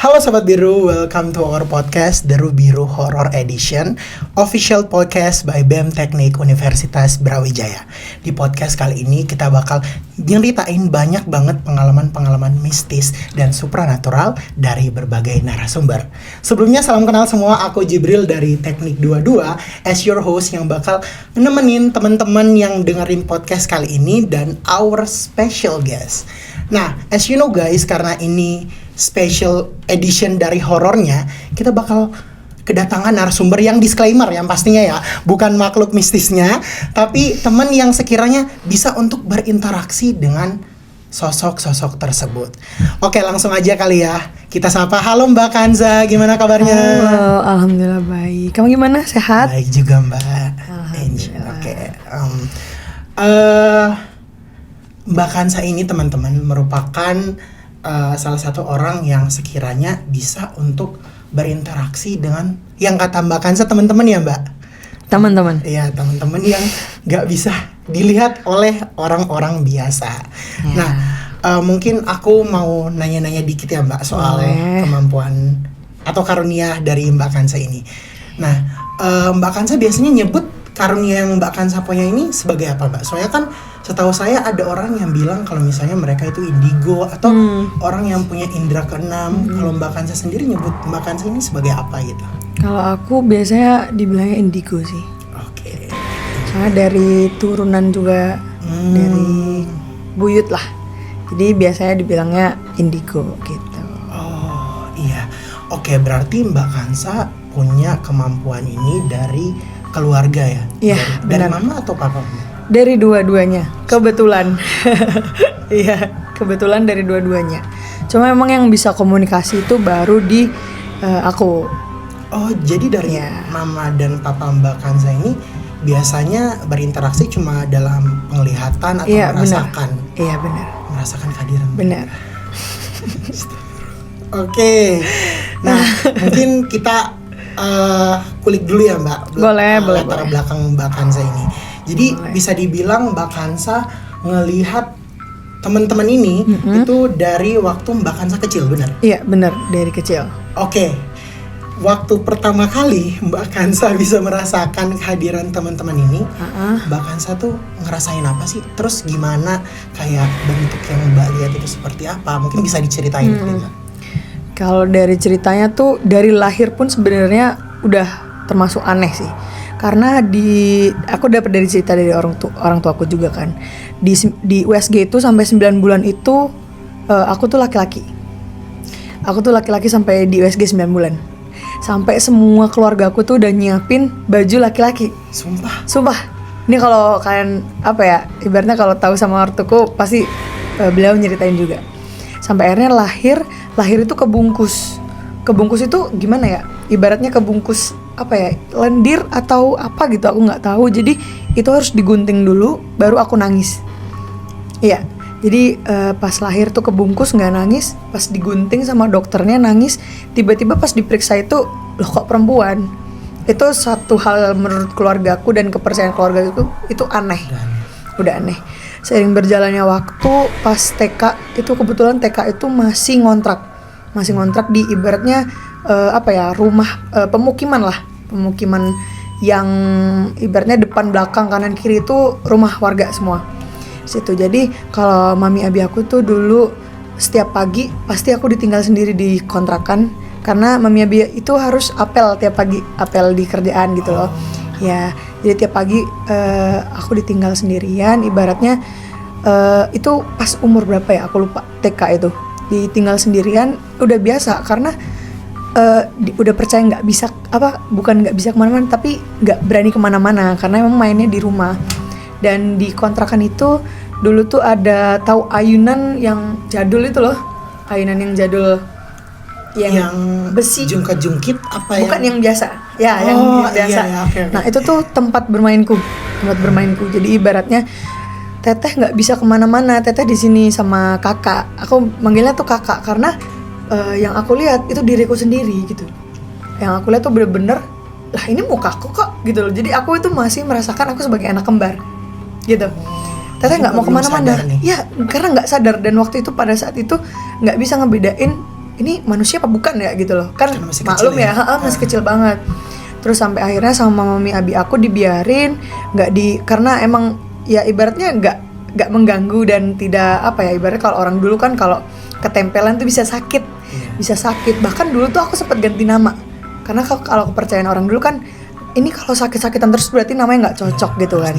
Halo Sobat Biru, welcome to our podcast The Biru Horror Edition, official podcast by BEM Teknik Universitas Brawijaya. Di podcast kali ini kita bakal nyeritain banyak banget pengalaman-pengalaman mistis dan supranatural dari berbagai narasumber. Sebelumnya salam kenal semua, aku Jibril dari Teknik 22 as your host yang bakal nemenin teman-teman yang dengerin podcast kali ini dan our special guest. Nah, as you know guys, karena ini special edition dari horornya, kita bakal kedatangan narasumber yang disclaimer yang pastinya ya, bukan makhluk mistisnya, tapi teman yang sekiranya bisa untuk berinteraksi dengan sosok-sosok tersebut. Oke, langsung aja kali ya. Kita sapa. Halo Mbak Kanza, gimana kabarnya? Halo, alhamdulillah baik. Kamu gimana? Sehat? Baik juga Mbak. Oke. Mbak Kanza ini teman-teman merupakan salah satu orang yang sekiranya bisa untuk berinteraksi dengan yang kata Mbak Kanza teman-teman ya Mbak? Teman-teman? Iya, teman-teman yang gak bisa dilihat oleh orang-orang biasa. Ya. Nah, mungkin aku mau nanya-nanya dikit ya Mbak soal kemampuan atau karunia dari Mbak Kanza ini. Nah, Mbak Kanza biasanya nyebut karunia yang Mbak Kanza punya ini sebagai apa Mbak? Soalnya kan setahu saya ada orang yang bilang kalau misalnya mereka itu indigo atau orang yang punya indera keenam. Kalau Mbak Kanza sendiri nyebut Mbak Kanza ini sebagai apa gitu? Kalau aku biasanya dibilangnya indigo sih. Oke. Soalnya dari turunan juga dari buyut lah. Jadi biasanya dibilangnya indigo gitu. Oh iya. Oke, berarti Mbak Kanza punya kemampuan ini dari keluarga ya? Iya, dari mama atau papa? Dari dua-duanya, kebetulan. Iya, kebetulan dari dua-duanya. Cuma emang yang bisa komunikasi itu baru di aku. Oh, jadi dari mama dan papa Mbak Kanza ini biasanya berinteraksi cuma dalam penglihatan atau merasakan? Benar. Iya, benar. Merasakan kehadiran. Benar. Oke. Nah, mungkin kita kulik dulu ya Mbak. Boleh. Latar belakang Mbak Kanza ini. Jadi bisa dibilang Mbak Kanza ngelihat teman-teman ini itu dari waktu Mbak Kanza kecil, benar? Iya, benar, dari kecil. Oke. Waktu pertama kali Mbak Kanza bisa merasakan kehadiran teman-teman ini, Mbak Kanza tuh ngerasain apa sih? Terus gimana kayak bentuk yang Mbak lihat itu seperti apa? Mungkin bisa diceritain Mbak. Kalau dari ceritanya tuh dari lahir pun sebenarnya udah termasuk aneh sih. Karena aku dapat dari cerita dari orang tuaku juga kan. Di USG itu sampai 9 bulan itu aku tuh laki-laki. Aku tuh laki-laki sampai di USG 9 bulan. Sampai semua keluarga aku tuh udah nyiapin baju laki-laki. Sumpah. Ini kalau kalian ibaratnya kalau tahu sama ortuku pasti beliau nyeritain juga. Sampai akhirnya lahir itu kebungkus. Kebungkus itu gimana ya? Ibaratnya kebungkus lendir atau apa gitu, aku nggak tahu. Jadi itu harus digunting dulu baru aku nangis. Iya. Jadi pas lahir tuh kebungkus nggak nangis, pas digunting sama dokternya nangis. Tiba-tiba pas diperiksa itu loh kok perempuan. Itu satu hal menurut keluargaku dan kepercayaan keluarga itu aneh. Udah aneh. Seiring berjalannya waktu pas TK itu kebetulan TK itu masih ngontrak di ibaratnya rumah pemukiman yang ibaratnya depan belakang kanan kiri itu rumah warga semua situ. Jadi kalau mami abi aku tuh dulu setiap pagi pasti aku ditinggal sendiri di kontrakan karena mami abi itu harus apel tiap pagi, apel di kerjaan gitu loh. Ya, jadi tiap pagi aku ditinggal sendirian ibaratnya itu pas umur berapa ya aku lupa, TK itu ditinggal sendirian udah biasa karena udah percaya nggak bisa kemana-mana tapi nggak berani kemana-mana karena emang mainnya di rumah. Dan di kontrakan itu dulu tuh ada tahu ayunan yang jadul itu loh, ayunan yang jadul yang besi jungkat-jungkit bukan yang biasa ya, yang biasa. Okay. Nah itu tuh tempat bermainku. Jadi ibaratnya teteh nggak bisa kemana-mana, teteh di sini sama kakak. Aku manggilnya tuh kakak karena yang aku lihat itu diriku sendiri gitu. Yang aku lihat tuh bener-bener lah ini mukaku kok gitu loh. Jadi aku itu masih merasakan aku sebagai anak kembar gitu. Teteh nggak mau kemana-mana. Ya karena nggak sadar dan waktu itu pada saat itu nggak bisa ngebedain ini manusia apa bukan ya gitu loh. Kan masih maklum kecil ya? masih kecil banget. Terus sampai akhirnya sama mami abi aku dibiarin, karena emang ya ibaratnya nggak mengganggu dan tidak apa ya, ibaratnya kalau orang dulu kan kalau ketempelan tuh bisa sakit. Bisa sakit. Bahkan dulu tuh aku sempat ganti nama. Karena kalau kepercayaan orang dulu kan ini kalau sakit-sakitan terus berarti namanya nggak cocok gitu kan.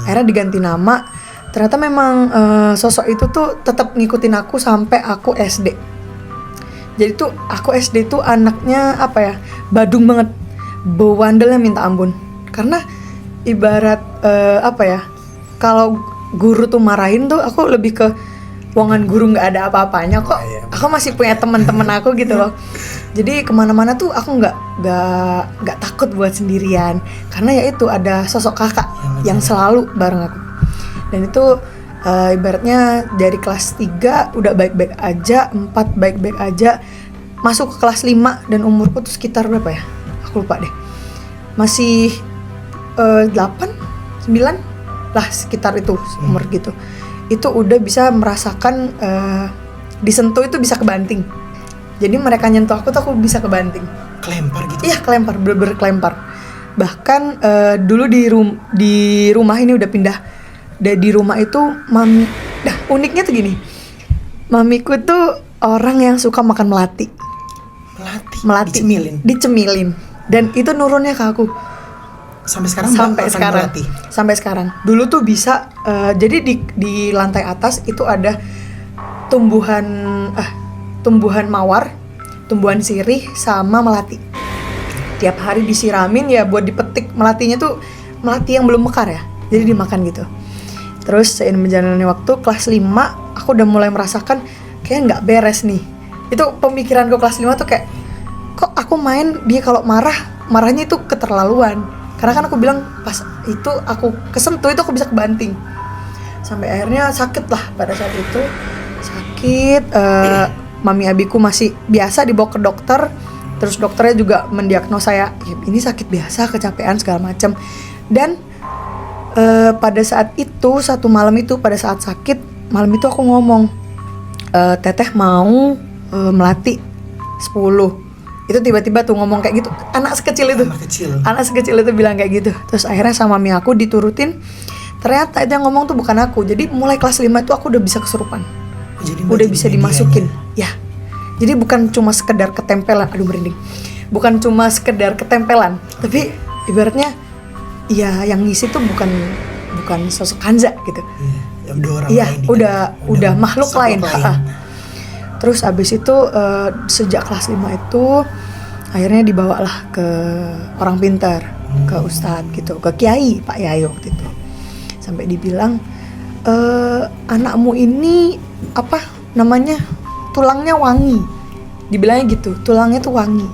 Akhirnya diganti nama. Ternyata memang sosok itu tuh tetap ngikutin aku sampai aku SD. Jadi tuh aku SD tuh anaknya apa ya, badung banget, bewandelnya minta ampun. Karena ibarat apa ya, kalau guru tuh marahin tuh aku lebih ke wongan guru nggak ada apa-apanya kok. Aku masih punya teman-teman aku gitu loh. Jadi kemana-mana tuh aku nggak takut buat sendirian. Karena ya itu ada sosok kakak yang selalu bareng aku. Dan itu ibaratnya dari kelas 3 udah baik-baik aja, 4 baik-baik aja, masuk ke kelas 5 dan umurku tuh sekitar berapa ya? Aku lupa deh. Masih 8, 9 lah sekitar itu umur gitu. Itu udah bisa merasakan disentuh itu bisa kebanting. Jadi mereka nyentuh aku tuh aku bisa kebanting. Kelempar gitu? Iya kelempar, bener-bener kelempar. Bahkan dulu di rumah ini udah pindah. Di rumah itu uniknya tuh gini, mamiku tuh orang yang suka makan melati. Dicemilin. Dan itu nurunnya ke aku. Sampai sekarang. Dulu tuh bisa jadi di lantai atas itu ada tumbuhan mawar, tumbuhan sirih sama melati. Tiap hari disiramin ya buat dipetik. Melatinya tuh melati yang belum mekar ya. Jadi dimakan gitu. Terus seiring menjalani waktu kelas 5 aku udah mulai merasakan kayak nggak beres nih. Itu pemikiranku kelas 5 tuh kayak kok aku main dia kalau marahnya itu keterlaluan. Karena kan aku bilang pas itu aku kesentuh itu aku bisa kebanting. Sampai akhirnya sakit lah pada saat itu. Sakit, mami abiku masih biasa dibawa ke dokter. Terus dokternya juga mendiagnosa saya ini sakit biasa, kecapean segala macam. Dan pada saat itu, satu malam itu pada saat sakit, malam itu aku ngomong, teteh mau melati 10. Itu tiba-tiba tuh ngomong kayak gitu, anak sekecil itu bilang kayak gitu. Terus akhirnya sama mami aku diturutin. Ternyata itu yang ngomong tuh bukan aku. Jadi mulai kelas 5 itu aku udah bisa kesurupan. Udah bisa dimasukin ya. Jadi bukan cuma sekedar ketempelan, aduh merinding. Bukan cuma sekedar ketempelan, tapi ibaratnya ya yang ngisi tuh bukan sosok Hanza gitu. Udah makhluk lain. Terus abis itu sejak kelas 5 itu akhirnya dibawalah ke orang pintar, ke ustadz gitu, ke kiai, Pak Yai waktu itu. Sampai dibilang anakmu ini apa namanya, tulangnya wangi. Dibilangnya gitu, tulangnya tuh wangi.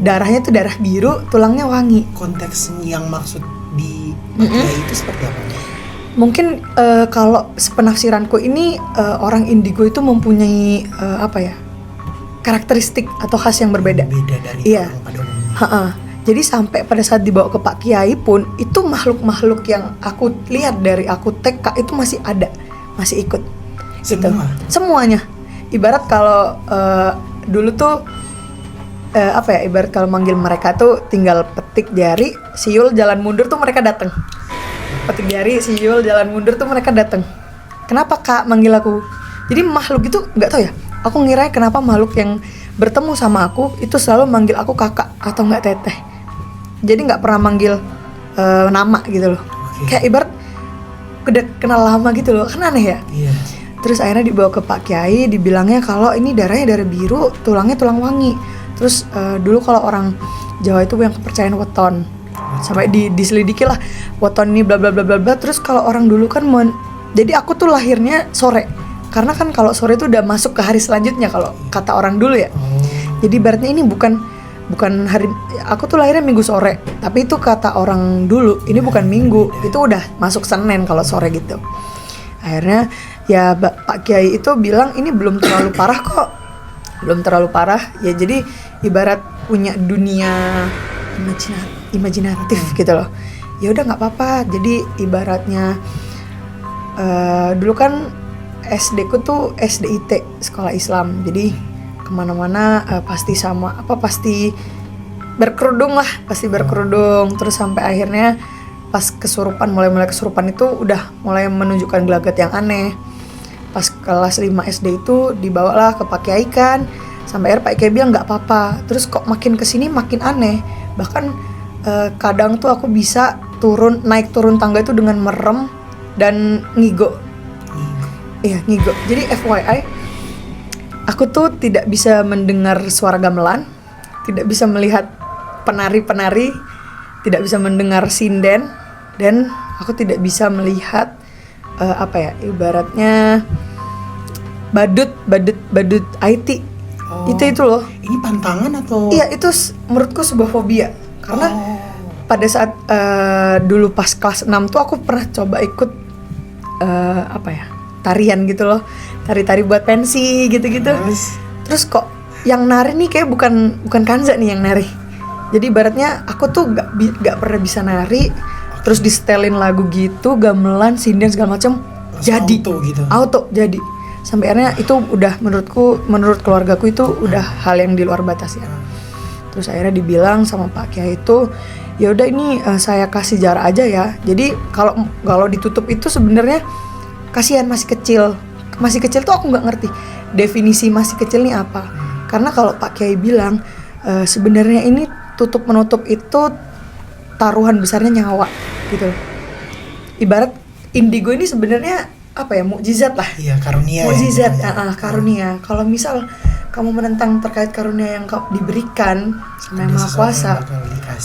Darahnya tuh darah biru, tulangnya wangi. Konteks yang maksud di kiai itu seperti apa? Mungkin kalau penafsiranku ini orang indigo itu mempunyai apa ya, karakteristik atau khas yang berbeda. Beda dari orang pada umumnya. Jadi sampai pada saat dibawa ke Pak Kiai pun itu makhluk-makhluk yang aku lihat dari aku TK itu masih ada, masih ikut. Semuanya. Ibarat kalau dulu tuh apa ya, ibarat kalau manggil mereka tuh tinggal petik jari, siul jalan mundur tuh mereka datang. Petik jari, siul jalan mundur tuh mereka datang. Kenapa Kak manggil aku? Jadi makhluk itu nggak tahu ya. Aku ngira kenapa makhluk yang bertemu sama aku itu selalu manggil aku kakak atau nggak teteh. Jadi nggak pernah manggil nama gitu loh. Kayak ibarat udah kenal lama gitu loh. Kan aneh ya. Terus akhirnya dibawa ke Pak Kiai, dibilangnya kalau ini darahnya darah biru, tulangnya tulang wangi. Terus dulu kalau orang Jawa itu yang kepercayaan weton. Sampai diselidiki lah weton ini bla bla bla bla bla. Terus kalau orang dulu kan jadi aku tuh lahirnya sore. Karena kan kalau sore itu udah masuk ke hari selanjutnya kalau kata orang dulu ya. Jadi berarti ini bukan hari, aku tuh lahirnya Minggu sore. Tapi itu kata orang dulu, ini bukan Minggu, itu udah masuk Senin kalau sore gitu. Akhirnya ya Pak Kiai itu bilang ini belum terlalu parah kok. Belum terlalu parah. Ya jadi ibarat punya dunia imajinatif gitu loh. Ya udah nggak apa-apa. Jadi ibaratnya dulu kan SD ku tuh SDIT, sekolah Islam. Jadi kemana-mana pasti pasti berkerudung lah, pasti berkerudung. Terus sampai akhirnya pas kesurupan, mulai kesurupan itu udah mulai menunjukkan gelagat yang aneh. Pas kelas 5 SD itu dibawalah ke Pak Kiai kan, sampai akhirnya Pak Kiai bilang nggak apa-apa. Terus kok makin kesini makin aneh, bahkan kadang tuh aku bisa naik turun tangga itu dengan merem dan ngigo. Iya, ngigo. Jadi FYI, aku tuh tidak bisa mendengar suara gamelan, tidak bisa melihat penari-penari, tidak bisa mendengar sinden, dan aku tidak bisa melihat ibaratnya badut IT. Itu loh. Ini pantangan atau? Iya, itu menurutku sebuah fobia. Karena pada saat dulu pas kelas 6 tuh aku pernah coba ikut tarian gitu loh, tari buat pensi gitu-gitu. Terus kok yang nari nih kayak bukan Kanza nih yang nari. Jadi ibaratnya aku tuh gak pernah bisa nari, terus disetelin lagu gitu, gamelan, sinden segala macam, jadi auto jadi. Sampai akhirnya itu udah menurut keluargaku itu udah hal yang di luar batas ya. Terus akhirnya dibilang sama Pak Kiai itu, ya udah ini saya kasih jarak aja ya. Jadi kalau ditutup itu sebenarnya kasihan, masih kecil tuh aku nggak ngerti definisi masih kecil nih apa. Karena kalau Pak Kiai bilang sebenarnya ini tutup menutup itu taruhan besarnya nyawa gitu. Ibarat indigo ini sebenarnya mukjizat lah. Iya, karunia. Mukjizat, karunia. Kalau misal kamu menentang terkait karunia yang kau diberikan sama Yang Maha Kuasa,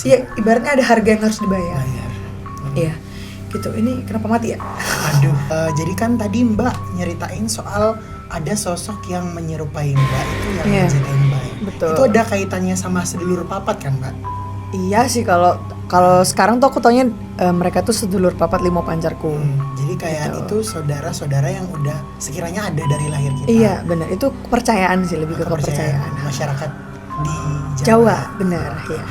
ya ibaratnya ada harga yang harus dibayar. Iya, gitu. Ini kenapa mati ya? Aduh, jadi kan tadi Mbak nyeritain soal ada sosok yang menyerupai Mbak itu yang menjagain Mbak. Betul. Itu ada kaitannya sama sedulur papat kan Mbak? Iya sih, kalau sekarang tuh aku taunya mereka tuh sedulur papat limo pancarku. Jadi kayak itu saudara-saudara yang udah sekiranya ada dari lahir kita. Iya benar, itu kepercayaan sih, lebih ke kepercayaan masyarakat di Jawa. Benar ya.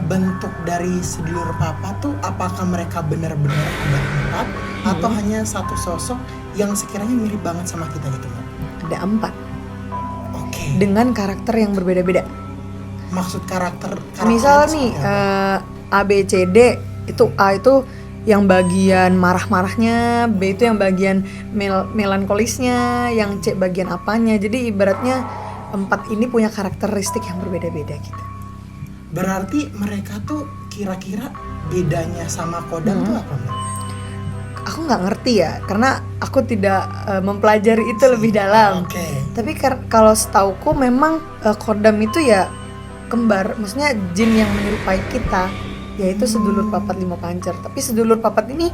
Bentuk dari sedulur papat tuh apakah mereka benar-benar ada 4 atau hanya satu sosok yang sekiranya mirip banget sama kita gitu Mbak? Ada 4. Oke. Dengan karakter yang berbeda-beda. Maksud karakter misal nih A B C D itu A itu yang bagian marah-marahnya, B itu yang bagian melankolisnya, yang C bagian apanya. Jadi ibaratnya 4 ini punya karakteristik yang berbeda-beda gitu. Berarti mereka tuh kira-kira bedanya sama kodam tuh apa Mbak? Aku nggak ngerti ya, karena aku tidak mempelajari itu lebih dalam. Tapi kalau setauku memang kodam itu ya kembar, maksudnya jin yang menyerupai kita, yaitu sedulur papat limo pancer. Tapi sedulur papat ini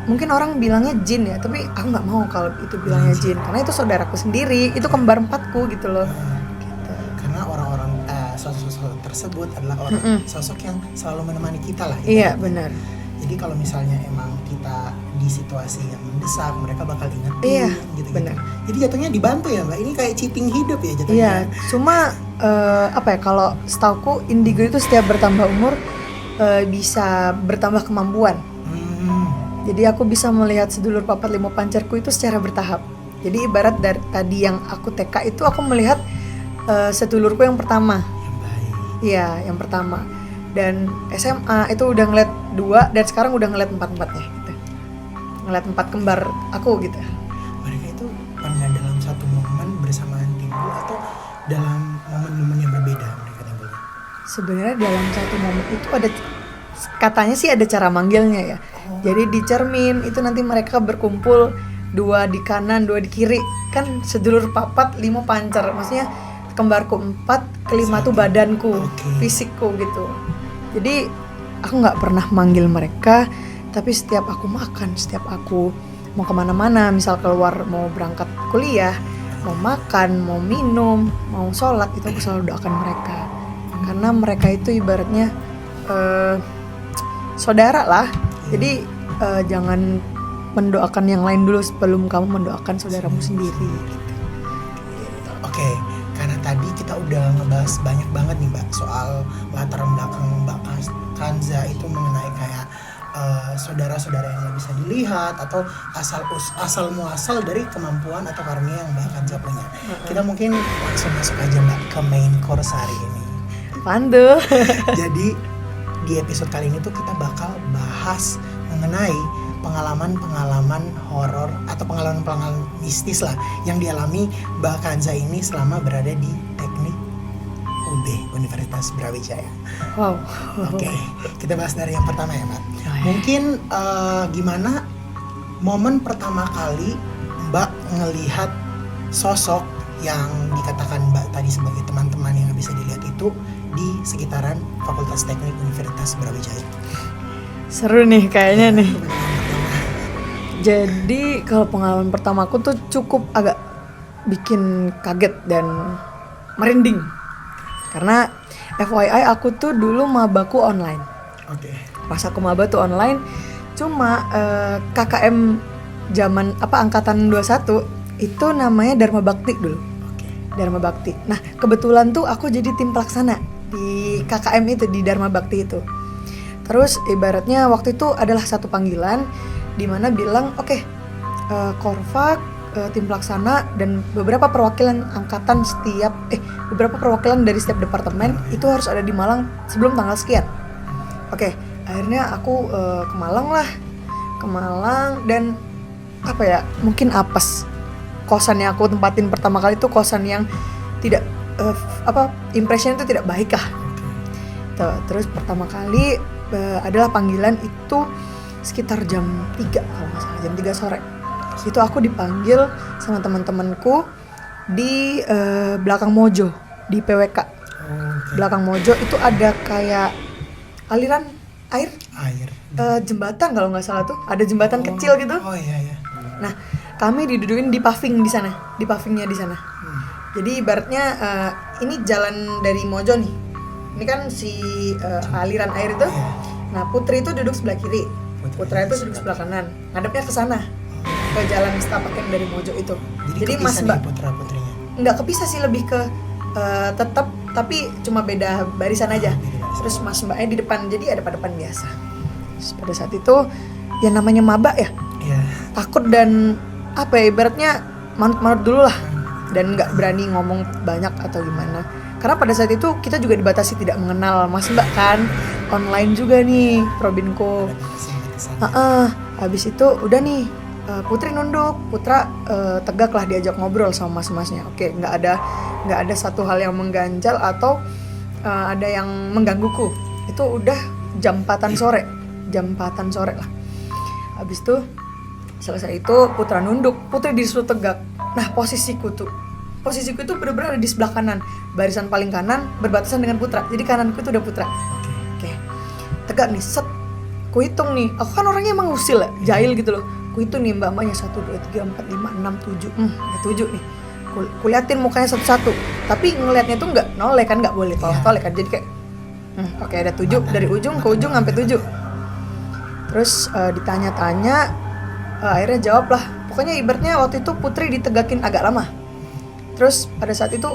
mungkin orang bilangnya jin ya, tapi aku nggak mau kalau itu bilangnya jin, karena itu saudaraku sendiri, itu kembar 4ku gitu loh. Gitu. Karena orang-orang sosok tersebut adalah sosok yang selalu menemani kita lah. Iya benar. Jadi kalau misalnya emang kita di situasi yang mendesak, mereka bakal ingetin. Iya, gitu. benar. Jadi jatuhnya dibantu ya Mbak. Ini kayak cheating hidup ya jatuhnya. Iya, cuma kalau setauku indigo itu setiap bertambah umur bisa bertambah kemampuan. Jadi aku bisa melihat sedulur papat limo pancarku itu secara bertahap. Jadi ibarat dari tadi yang aku TK itu aku melihat sedulurku yang pertama. Iya, yang pertama. Dan SMA itu udah ngeliat 2 dan sekarang udah ngeliat 4-4-nya gitu. Ngeliat 4 kembar aku gitu. Mereka itu pernah dalam satu momen bersamaan timbul atau dalam momen-momen yang berbeda mereka timbulnya? Sebenarnya dalam satu momen itu ada, katanya sih ada cara manggilnya ya. Jadi di cermin itu nanti mereka berkumpul 2 di kanan, 2 di kiri. Kan sedulur papat limo pancer, maksudnya kembarku 4, kelima tuh badanku, fisikku gitu. Jadi aku nggak pernah manggil mereka, tapi setiap aku makan, setiap aku mau kemana-mana, misal keluar mau berangkat kuliah, mau makan, mau minum, mau sholat, itu aku selalu doakan mereka. Karena mereka itu ibaratnya saudara lah. Jadi jangan mendoakan yang lain dulu sebelum kamu mendoakan saudaramu sendiri. Oke. Karena tadi kita udah ngebahas banyak banget nih Mbak soal latar belakang Mbak Kanza itu mengenai kayak saudara-saudara yang nggak bisa dilihat atau asal muasal dari kemampuan atau karunia yang Mbak Kanza punya. Kita mungkin langsung masuk aja Mbak ke main course hari ini. Pandu. Jadi di episode kali ini tuh kita bakal bahas mengenai pengalaman horor atau pengalaman mistis lah yang dialami Mbak Kanza ini selama berada di Teknik UB Universitas Brawijaya. Wow. Oke, kita bahas dari yang pertama ya Mbak. Oh, ya. Mungkin gimana momen pertama kali Mbak ngelihat sosok yang dikatakan Mbak tadi sebagai teman-teman yang bisa dilihat itu di sekitaran Fakultas Teknik Universitas Brawijaya. Seru nih kayaknya nih. Jadi kalau pengalaman pertamaku tuh cukup agak bikin kaget dan merinding. Karena FYI aku tuh dulu mabaku online. Oke. Pas aku maba tuh online, cuma KKM zaman angkatan 21 itu namanya Dharma Bakti dulu. Oke. Dharma Bakti. Nah, kebetulan tuh aku jadi tim pelaksana di KKM itu, di Dharma Bakti itu. Terus ibaratnya waktu itu adalah satu panggilan di mana bilang, oke, Korfak, tim pelaksana dan beberapa perwakilan angkatan beberapa perwakilan dari setiap departemen itu harus ada di Malang sebelum tanggal sekian. Oke, akhirnya aku ke Malang dan mungkin apes. Kosan yang aku tempatin pertama kali itu kosan yang tidak impression itu tidak baik lah. Terus pertama kali adalah panggilan itu sekitar jam 3 kalau nggak salah, jam 3 sore. Itu aku dipanggil sama teman-temanku di belakang Mojo, di PWK. Okay. Belakang Mojo itu ada kayak aliran air. Jembatan kalau nggak salah tuh, ada jembatan kecil gitu. Oh iya. Nah, kami didudukin di paving di sana, di pavingnya di sana. Jadi ibaratnya ini jalan dari Mojo nih. Ini kan si aliran air itu. Nah, Putri itu duduk sebelah kiri. Putra itu duduk sebelah kanan. Ngadepnya ke sana. Ke jalan setapak yang dari Mojo itu. Jadi Mas Mbak putra-putrinya. Nggak kepisah sih, lebih ke tetap tapi cuma beda barisan aja. Terus Mas Mbaknya di depan. Jadi ada depan biasa. Terus pada saat itu yang namanya maba ya. Iya. Takut dan ibaratnya manut-manut dulu lah dan nggak berani ngomong banyak atau gimana, karena pada saat itu kita juga dibatasi tidak mengenal Mas Mbak kan, online juga nih Probinko. Habis itu udah nih Putri nunduk, Putra tegak lah diajak ngobrol sama mas-masnya. Oke, nggak ada satu hal yang mengganjal atau ada yang menggangguku. Itu udah jam 4 sore lah. Habis itu selesai itu Putra nunduk, Putri disuruh tegak. Nah, posisiku itu benar-benar ada di sebelah kanan, barisan paling kanan berbatasan dengan Putra. Jadi kananku itu udah Putra. Oke. Tegak nih, set. Ku hitung nih. Aku kan orangnya emang usil ya, jahil gitu loh. Ku hitung nih mbak-mbaknya 1 2 3 4 5 6 7. Ada 7 nih. Ku liatin mukanya satu-satu. Tapi ngelihatnya tuh enggak noleh kan, enggak boleh toleh kan. Jadi kayak oke, ada 7 dari ujung ke ujung sampai 7. Terus ditanya-tanya, akhirnya jawab lah. Pokoknya ibaratnya waktu itu Putri ditegakin agak lama. Terus pada saat itu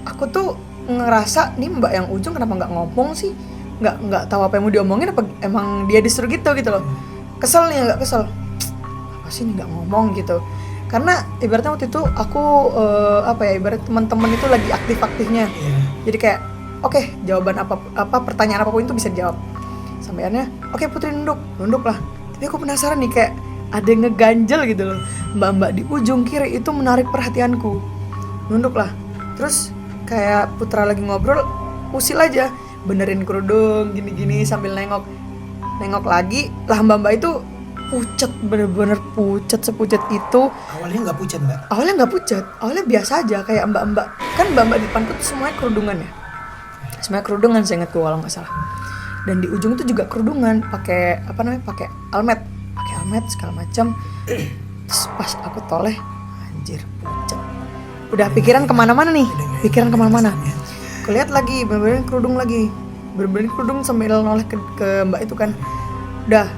aku tuh ngerasa nih mbak yang ujung kenapa nggak ngomong sih, nggak tahu apa yang mau diomongin, apa emang dia disuruh gitu loh. Kesel nih, agak kesel. Apa sih nih nggak ngomong gitu. Karena ibaratnya waktu itu aku ibarat teman-teman itu lagi aktif-aktifnya. Jadi kayak oke, jawaban apa pertanyaan apapun itu bisa dijawab. Sampai akhirnya oke, Putri nunduk lah. Tapi aku penasaran nih, kayak ada yang ngeganjel gitu loh. Mbak-mbak di ujung kiri itu menarik perhatianku. Nunduk lah. Terus kayak Putra lagi ngobrol, usil aja, benerin kerudung gini-gini sambil nengok lagi lah. Mbak-mbak itu pucet, bener-bener pucet, sepucet itu. Awalnya nggak pucet mbak? Awalnya nggak pucet, awalnya biasa aja kayak mbak-mbak. Kan mbak-mbak di depanku tuh semuanya kerudungan ya. Semuanya kerudungan, saya ingat kalau nggak salah. Dan di ujung itu juga kerudungan, pakai pakai almet segala macam. Terus pas aku toleh, anjir pucet. Udah pikiran kemana-mana nih, Kulihat lagi, bener-bener kerudung sambil noleh ke mbak itu kan. Udah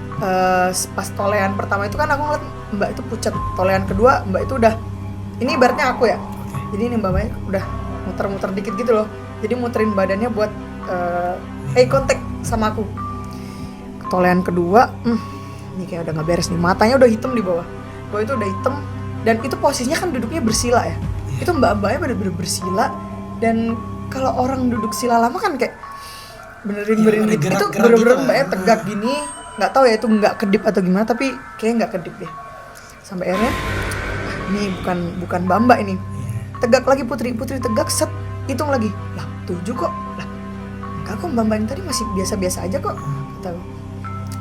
pas tolehan pertama itu kan aku ngeliat mbak itu pucet. Tolehan kedua mbak itu udah, ini ibaratnya aku ya. Jadi ini mbaknya udah muter-muter dikit gitu loh. Jadi muterin badannya buat eye contact sama aku. Ketolehan kedua, ini kayak udah nggak beres nih. Matanya udah hitam di bawah. Bawah itu udah hitam dan itu posisinya kan duduknya bersila ya. Itu mbak-mbaknya bener-bener bersila dan kalau orang duduk sila lama kan kayak benerin itu bener-bener gitu mbaknya tegak gini. Nggak tahu ya itu nggak kedip atau gimana tapi kayaknya nggak kedip deh. Sampai akhirnya ini bukan mbak ini. Tegak lagi putri tegak set hitung lagi. Lah 7 kok. Lah enggak kok mbak yang tadi masih biasa-biasa aja kok. Tahu.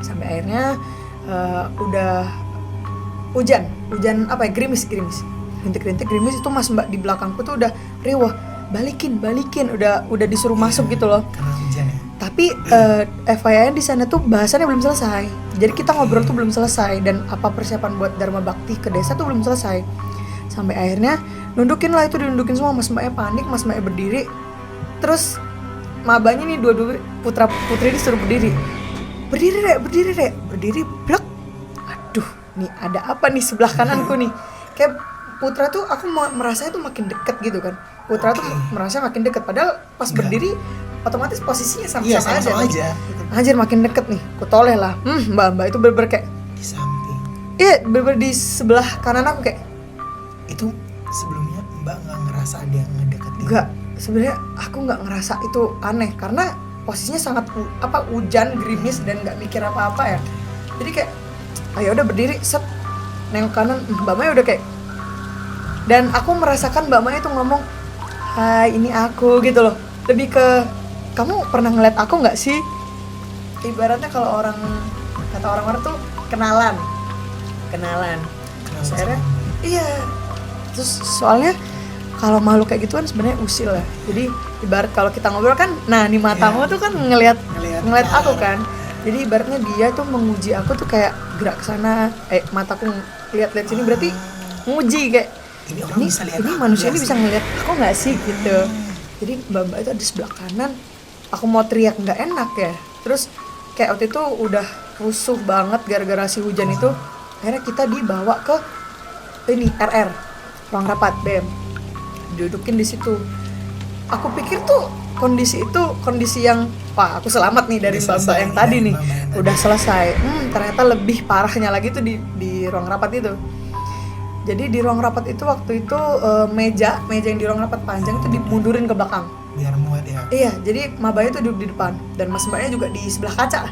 Sampai akhirnya udah hujan apa ya gerimis rintik gerimis itu mas mbak di belakangku tuh udah riwah balikin udah disuruh masuk gitu loh. Karena hujan ya. Tapi FYI di sana tuh bahasannya belum selesai. Jadi kita ngobrol tuh belum selesai dan apa persiapan buat Dharma Bakti ke desa tuh belum selesai. Sampai akhirnya dinundukin semua, mas mbaknya panik, mas mbaknya berdiri. Terus mabanya nih dua-dua putra putri disuruh berdiri. Berdiri blek. Aduh, nih ada apa nih sebelah kananku nih? Kayak putra tuh aku merasa itu makin deket gitu kan. Putra tuh merasa makin deket padahal pas berdiri otomatis posisinya sama-sama aja. Anjir makin deket nih. Kutoleh lah. Mbak itu bener-bener kayak Di samping. iya, bener-bener di sebelah kanan aku kayak Itu sebelumnya mbak nggak ngerasa ada yang ngedeketin? enggak, sebenarnya aku nggak ngerasa itu aneh karena posisinya sangat hujan gerimis dan nggak mikir apa-apa ya. Jadi kayak ayo udah berdiri set nengok kanan Mbak Maya udah kayak dan aku merasakan Mbak Maya itu ngomong hai ini aku gitu loh. Lebih ke kamu pernah ngeliat aku nggak sih? Ibaratnya kalau kata orang tuh kenalan. Akhirnya iya. Terus soalnya kalau makhluk kayak gitu kan sebenarnya usil ya. Jadi ibarat kalau kita ngobrol kan, nah nih matamu tuh kan ngelihat aku kan. Jadi ibaratnya dia tuh menguji aku tuh kayak gerak ke sana, mataku lihat sini berarti nguji kayak ini manusia ini bisa ngelihat aku nggak sih gitu. Jadi mbak itu ada di sebelah kanan. Aku mau teriak nggak enak ya. Terus kayak waktu itu udah rusuh banget gara-gara si hujan itu. Akhirnya kita dibawa ke ini RR, ruang rapat BEM. Dudukin di situ. Aku pikir tuh kondisi yang wah aku selamat nih dari mbak yang tadi nih. Udah selesai. Ternyata lebih parahnya lagi tuh di ruang rapat itu. Jadi di ruang rapat itu waktu itu meja yang di ruang rapat panjang itu dimundurin ke belakang. Biar muat ya. Iya, jadi mabanya tuh duduk di depan dan mas mbaknya juga di sebelah kaca.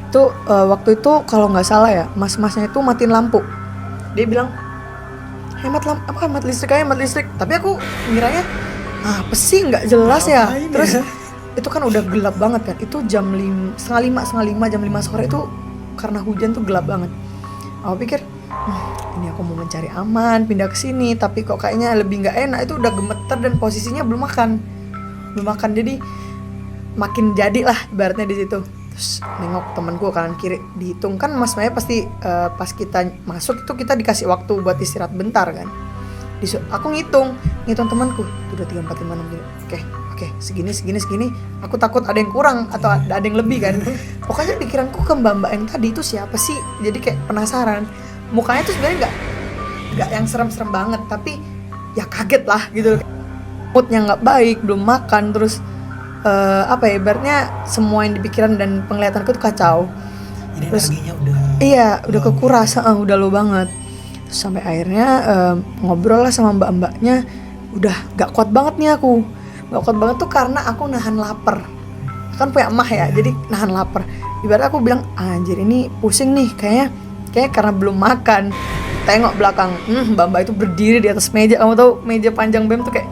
Itu waktu itu kalau nggak salah ya, mas-masnya itu matiin lampu. Dia bilang hemat listrik. Tapi aku ngiranya apa sih nggak jelas ya. Terus itu kan udah gelap banget kan. Itu jam 4:30 jam 5 sore itu karena hujan tuh gelap banget. Aku pikir ini aku mau mencari aman pindah ke sini tapi kok kayaknya lebih nggak enak. Itu udah gemeter dan posisinya belum makan jadi makin jadi lah ibaratnya di situ. Terus nengok temanku kanan kiri dihitung kan mas Maya pasti pas kita masuk itu kita dikasih waktu buat istirahat bentar kan. Aku ngitung temanku udah 3, 4, 5, 6 oke segini aku takut ada yang kurang atau ada yang lebih kan. Pokoknya pikiranku ke mbak yang tadi itu siapa sih, jadi kayak penasaran. Mukanya tuh sebenarnya nggak yang serem-serem banget tapi ya kaget lah gitu. Moodnya nggak baik, belum makan terus ibaratnya semua yang di pikiran dan penglihatanku tuh kacau. Jadi terus energinya udah kekuras, udah low banget. Terus sampai akhirnya ngobrol lah sama mbak-mbaknya, udah gak kuat banget nih aku. Gak kuat banget tuh karena aku nahan lapar. Kan punya emah ya, jadi nahan lapar. Ibarat aku bilang, anjir ini pusing nih kayaknya karena belum makan. Tengok belakang, mbak-mbak itu berdiri di atas meja. Kamu tahu meja panjang BEM tuh kayak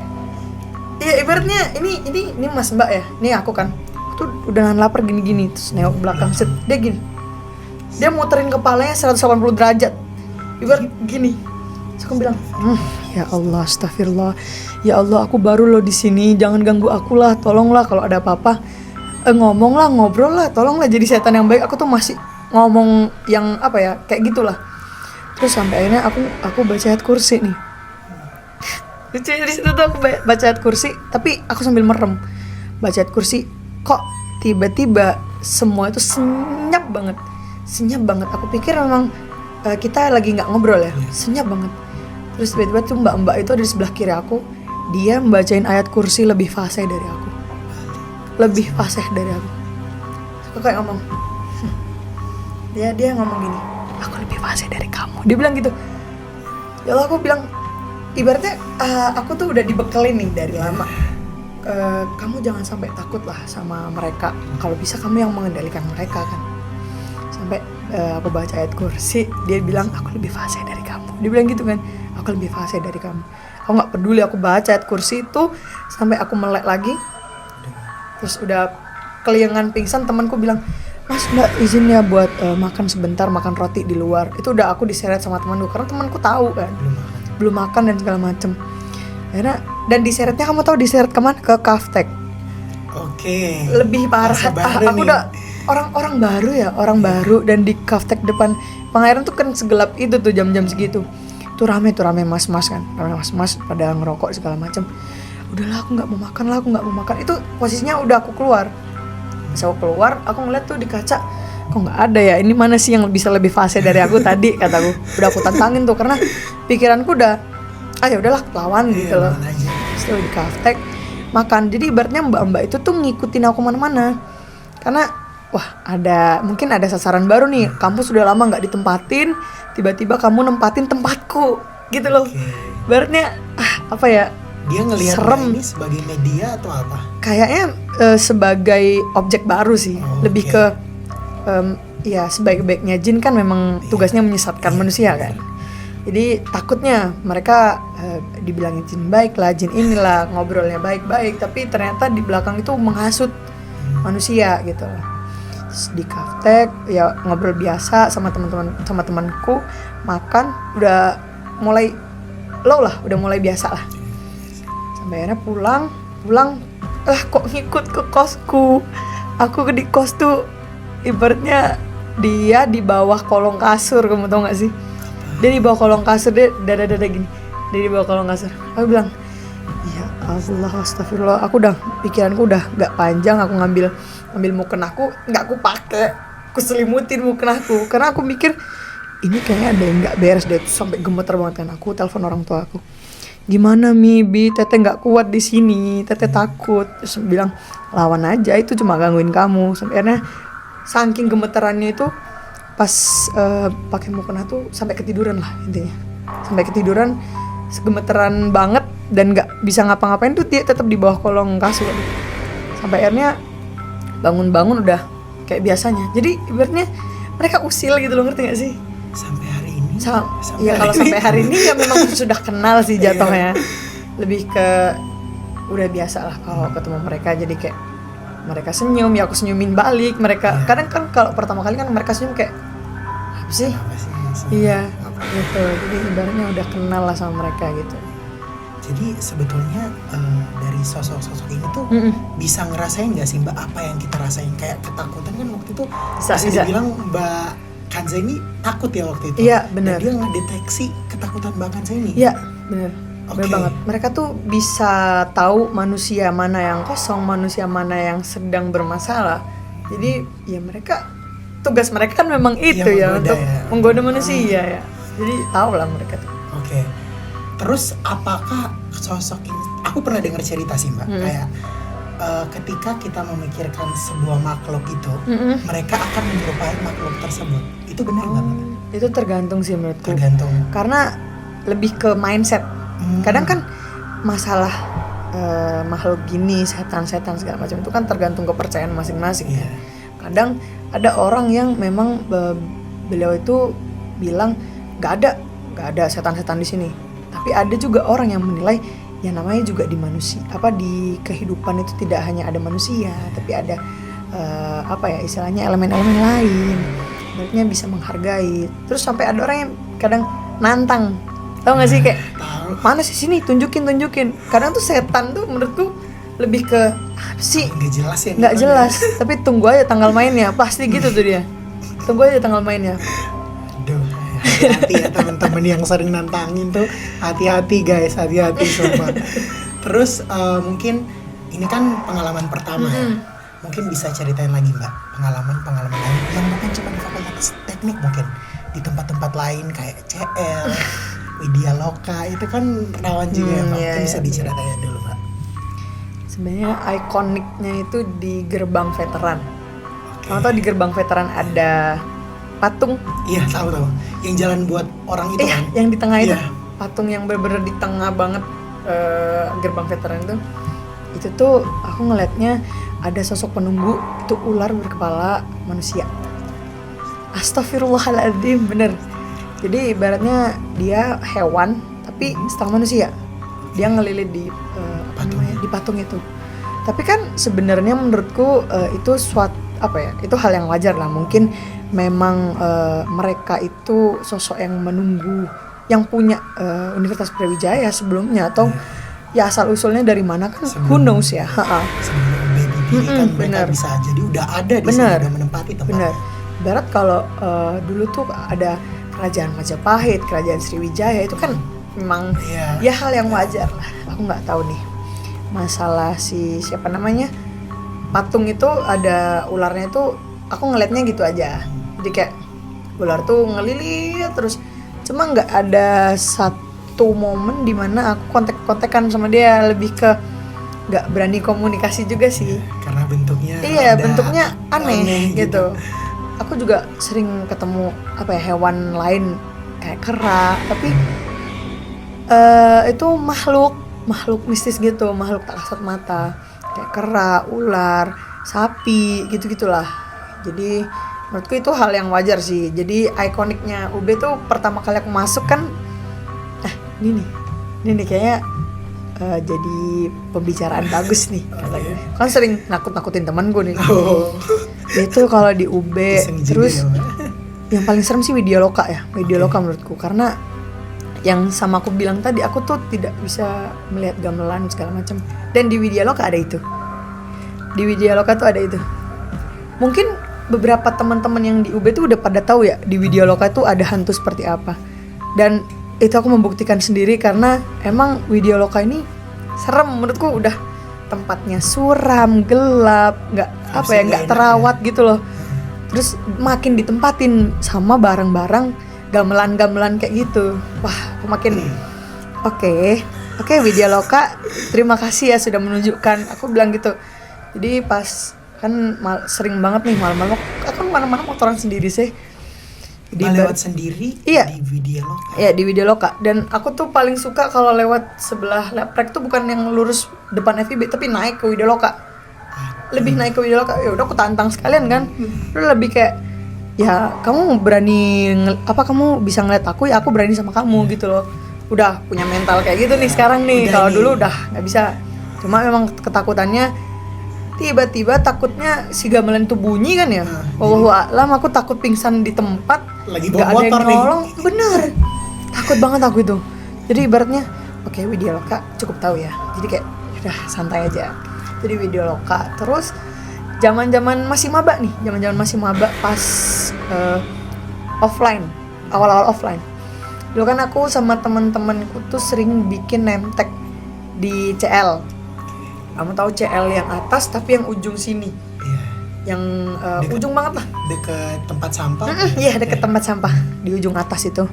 iya ibaratnya ini mas mbak ya, ini aku kan tuh udah nahan lapar gini terus nengok belakang set dia gini, dia muterin kepalanya 180 derajat ibarat gini. Terus aku bilang ya Allah astagfirullah ya Allah aku baru loh di sini, jangan ganggu aku lah, tolonglah kalau ada apa-apa ngobrol lah, tolonglah jadi setan yang baik. Aku tuh masih ngomong yang kayak gitulah. Terus sampai akhirnya aku baca ayat kursi nih. Lucunya di situ tuh aku baca ayat kursi, tapi aku sambil merem. Baca ayat kursi, kok tiba-tiba semua itu senyap banget. Aku pikir memang kita lagi nggak ngobrol ya, senyap banget. Terus tiba-tiba tuh mbak-mbak itu ada di sebelah kiri aku, dia membacain ayat kursi lebih fasih dari aku. aku kayak ngomong, dia ngomong gini, aku lebih fase dari kamu. Dia bilang gitu. Ya Allah, aku bilang, ibaratnya aku tuh udah dibekelin nih dari lama. Kamu jangan sampai takut lah sama mereka. Kalau bisa kamu yang mengendalikan mereka kan. Sampai aku baca ayat kursi, dia bilang aku lebih fase dari kamu. Dia bilang gitu kan, aku lebih fase dari kamu. Aku nggak peduli, aku baca ayat kursi itu sampai aku melek lagi. Terus udah keliengan pingsan, temanku bilang, Mas, Mbak izin ya buat makan sebentar, makan roti di luar. Itu udah aku diseret sama temanku karena temanku tahu kan belum makan dan segala macem. Akhirnya, dan diseretnya kamu tahu diseret kemana? Ke Kaftek. Oke. Lebih parah. Aku udah orang baru dan di Kaftek depan Pangeran tuh kan segelap itu tuh jam-jam segitu. Tuh rame mas-mas kan, rame mas-mas pada ngerokok segala macem. Udahlah, aku nggak mau makan. Itu posisinya udah aku keluar. Pas aku keluar, aku ngeliat tuh di kaca, kok nggak ada ya, ini mana sih yang bisa lebih fase dari aku tadi, kataku. Udah aku tantangin tuh karena pikiranku udah ya udahlah lawan gitu loh. Terus tuh di Kaftek makan. Jadi ibaratnya mbak-mbak itu tuh ngikutin aku mana-mana. Karena mungkin ada sasaran baru nih. Kampus sudah lama nggak ditempatin, tiba-tiba kamu nempatin tempatku gitu loh. Ibaratnya apa ya? Dia ngelihat serem. ini sebagai media atau apa? Kayaknya sebagai objek baru sih. Lebih ke ya sebaik-baiknya jin kan memang tugasnya menyesatkan manusia kan. Jadi takutnya mereka dibilangin jin baik lah, jin inilah, ngobrolnya baik-baik, tapi ternyata di belakang itu menghasut manusia gitu. Terus di Kaftek ya ngobrol biasa sama temanku, makan udah mulai udah mulai biasa lah. Sampai akhirnya pulang kok ngikut ke kosku. Aku di kos tuh ibaratnya dia di bawah kolong kasur, kamu tau gak sih? Dia di bawah kolong kasur, dia dada gini. Dia di bawah kolong kasur. Aku bilang, ya Allah, astagfirullah. Pikiranku udah gak panjang. Aku ngambil mukena aku, gak aku pakai. Aku selimutin mukena aku. Karena aku mikir, ini kayaknya ada yang gak beres deh. Sampai gemeter banget kan. Aku telepon orang tua aku. Gimana Bi, Teteh nggak kuat di sini, Teteh takut. Terus bilang lawan aja, itu cuma gangguin kamu. Sampai akhirnya saking gemeterannya itu pas pakai mukena tuh sampai ketiduran lah intinya. Sampai ketiduran, gemeteran banget dan nggak bisa ngapa-ngapain tuh dia tetap di bawah kolong kasur. Sampai akhirnya bangun-bangun udah kayak biasanya. Jadi ibaratnya mereka usil gitu loh, ngerti nggak sih? Sampai hari ini. Ya kalau sampai hari ini ya memang sudah kenal sih jatuhnya. Lebih ke udah biasa lah kalau ketemu mereka, jadi kayak mereka senyum ya aku senyumin balik. Mereka kadang kan kalau pertama kali kan mereka senyum kayak apa sih? Iya gitu. Jadi ibaratnya udah kenal lah sama mereka gitu. Jadi sebetulnya dari sosok-sosok ini tuh bisa ngerasain nggak sih Mbak apa yang kita rasain? Kayak ketakutan kan waktu itu bisa dibilang Mbak Kanza ini takut ya waktu itu. Iya benar. Dia ngedeteksi ketakutan Mbak Kanza ini. Iya benar. Benar banget. Mereka tuh bisa tahu manusia mana yang kosong, manusia mana yang sedang bermasalah. Jadi ya mereka tugas mereka kan memang itu ya untuk menggoda manusia ya. Jadi tahu lah mereka tuh. Oke. Terus apakah sosok ini? Aku pernah dengar cerita sih Mbak, kayak ketika kita memikirkan sebuah makhluk itu, mereka akan menyerupai makhluk tersebut. Itu benar nggak Mbak? Itu tergantung sih menurutku. Tergantung. Karena lebih ke mindset. Kadang kan masalah makhluk gini, setan-setan segala macam itu kan tergantung kepercayaan masing-masing. Yeah. Kadang ada orang yang memang beliau itu bilang nggak ada setan-setan di sini. Tapi ada juga orang yang menilai ya namanya juga di manusia, di kehidupan itu tidak hanya ada manusia, tapi ada istilahnya elemen-elemen lain. Berarti bisa menghargai. Terus sampai ada orang yang kadang nantang. Tahu nggak sih kayak mana sih sini tunjukin. Kadang tuh setan tuh menurutku lebih ke apa sih? Nggak jelas ya. Nggak jelas. Tapi tunggu aja tanggal mainnya. Pasti gitu tuh dia. Tunggu aja tanggal mainnya. Aduh, hati-hati ya teman-teman yang sering nantangin tuh. Hati-hati guys, hati-hati semua. Terus mungkin ini kan pengalaman pertama ya. Mungkin bisa ceritain lagi Mbak pengalaman lain yang bukan cuma di fakultas teknik, mungkin di tempat-tempat lain kayak CL, Widya Loka itu kan rawan juga ya Mbak. Mungkin bisa diceritain dulu Mbak. Sebenarnya ikoniknya itu di gerbang veteran. Kamu tahu di gerbang veteran ada patung? Iya, tahu. Yang jalan buat orang itu Iya, kan. yang di tengah itu. Iya. Patung yang bener-bener di tengah banget gerbang veteran itu. Itu tuh aku ngelihatnya ada sosok penunggu, itu ular berkepala manusia. Astagfirullahaladzim, bener. Jadi ibaratnya dia hewan tapi setengah manusia. Dia ngelilit di di patung itu. Tapi kan sebenarnya menurutku itu itu hal yang wajar lah. Mungkin memang mereka itu sosok yang menunggu, yang punya Universitas Brawijaya sebelumnya, atau ya asal usulnya dari mana kan who knows ya. Sebelum baby kan mereka bisa jadi udah ada di sini, udah menempati tempat. Benar. Ibarat kalau dulu tuh ada kerajaan Majapahit, kerajaan Sriwijaya, itu kan memang ya hal yang wajar lah. Aku nggak tahu nih masalah siapa namanya patung itu, ada ularnya itu, aku ngelihatnya gitu aja. Jadi kayak ular tuh ngelilit terus, cuma nggak ada satu momen dimana aku kontek-kontekan sama dia, lebih ke nggak berani komunikasi juga sih. Karena bentuknya bentuknya aneh gitu. Aku juga sering ketemu hewan lain kayak kera, tapi itu makhluk mistis gitu, makhluk tak kasat mata, kayak kera, ular, sapi, gitu-gitulah. Jadi menurutku itu hal yang wajar sih. Jadi ikoniknya UB tuh pertama kali aku masuk kan, ini nih kayaknya jadi pembicaraan bagus nih. Kan sering nakut-nakutin teman gue nih. Itu kalau di UB. Terus yang paling serem sih Widyaloka ya, Widyaloka menurutku, karena yang sama aku bilang tadi, aku tuh tidak bisa melihat gamelan segala macam. Dan di Widyaloka ada itu. Di Widyaloka tuh ada itu. Mungkin beberapa teman-teman yang di UB tuh udah pada tahu ya, di Widyaloka tuh ada hantu seperti apa. Dan itu aku membuktikan sendiri karena emang Widyaloka ini serem menurutku. Udah tempatnya suram, gelap, nggak terawat gitu loh. Terus makin ditempatin sama barang-barang gamelan-gamelan kayak gitu. Wah, aku makin oke, Widyaloka, terima kasih ya sudah menunjukkan. Aku bilang gitu. Jadi pas kan sering banget nih malam-malam, aku mana-mana motoran sendiri sih. Lewat sendiri. Iya. Di Widyaloka. Iya, di Widyaloka. Dan aku tuh paling suka kalau lewat sebelah Leprek tuh bukan yang lurus depan FIB, tapi naik ke Widyaloka. Lebih naik ke Widyaloka. Ya udah aku tantang sekalian kan. Lu lebih kayak, ya kamu berani kamu bisa ngeliat aku, ya aku berani sama kamu gitu loh. Udah punya mental kayak gitu nih sekarang nih. Kalau dulu udah nggak bisa. Cuma memang ketakutannya tiba-tiba takutnya si gamelan itu bunyi kan ya. Wallahu a'lam, aku takut pingsan di tempat. Lagi bawa motor nih. Bener. Takut banget aku itu. Jadi ibaratnya Widyaloka cukup tahu ya. Jadi kayak udah santai aja. Jadi Widyaloka. Terus zaman-zaman masih maba pas offline, awal-awal offline. Dulu kan aku sama teman-temanku tuh sering bikin name tag di CL. Kamu tahu CL yang atas tapi yang ujung sini. Iya. Yang ujung banget lah. Deket tempat sampah. Iya, deket tempat sampah di ujung atas itu.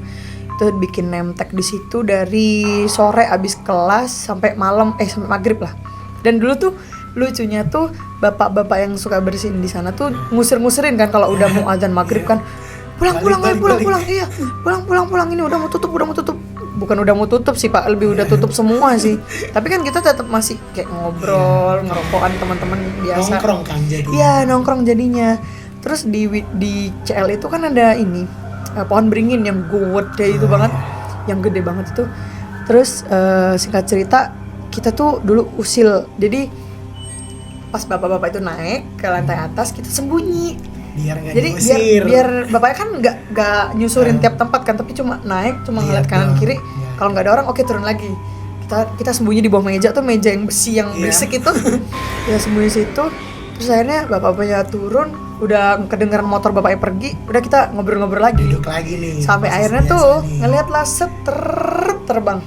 Itu bikin name tag di situ dari sore abis kelas sampai malam sampai maghrib lah. Dan dulu tuh lucunya tuh bapak-bapak yang suka bersihin di sana tuh ngusir-ngusirin kan kalau udah mau azan maghrib kan. Pulang, iya. Pulang, ini udah mau tutup. Bukan udah mau tutup sih Pak, lebih udah tutup semua sih. Tapi kan kita tetap masih kayak ngobrol, ngerokokan teman-teman biasa. Nongkrong kan jadinya. Iya, nongkrong jadinya. Terus di CL itu kan ada ini pohon beringin yang gede itu banget, yang gede banget itu. Terus singkat cerita, kita tuh dulu usil. Jadi pas bapak-bapak itu naik ke lantai atas, kita sembunyi. Biar bapaknya kan nggak nyusurin tiap tempat kan, tapi cuma naik, cuma ngeliat kanan kiri. Kalau nggak ada orang, turun lagi. Kita sembunyi di bawah meja tuh, meja yang besi yang berisik itu. Kita sembunyi situ. Terus akhirnya bapak-bapaknya turun, udah kedengeran motor bapaknya pergi, udah kita ngobrol-ngobrol lagi. Duduk lagi nih. Sampai akhirnya tuh ngeliat lah terbang.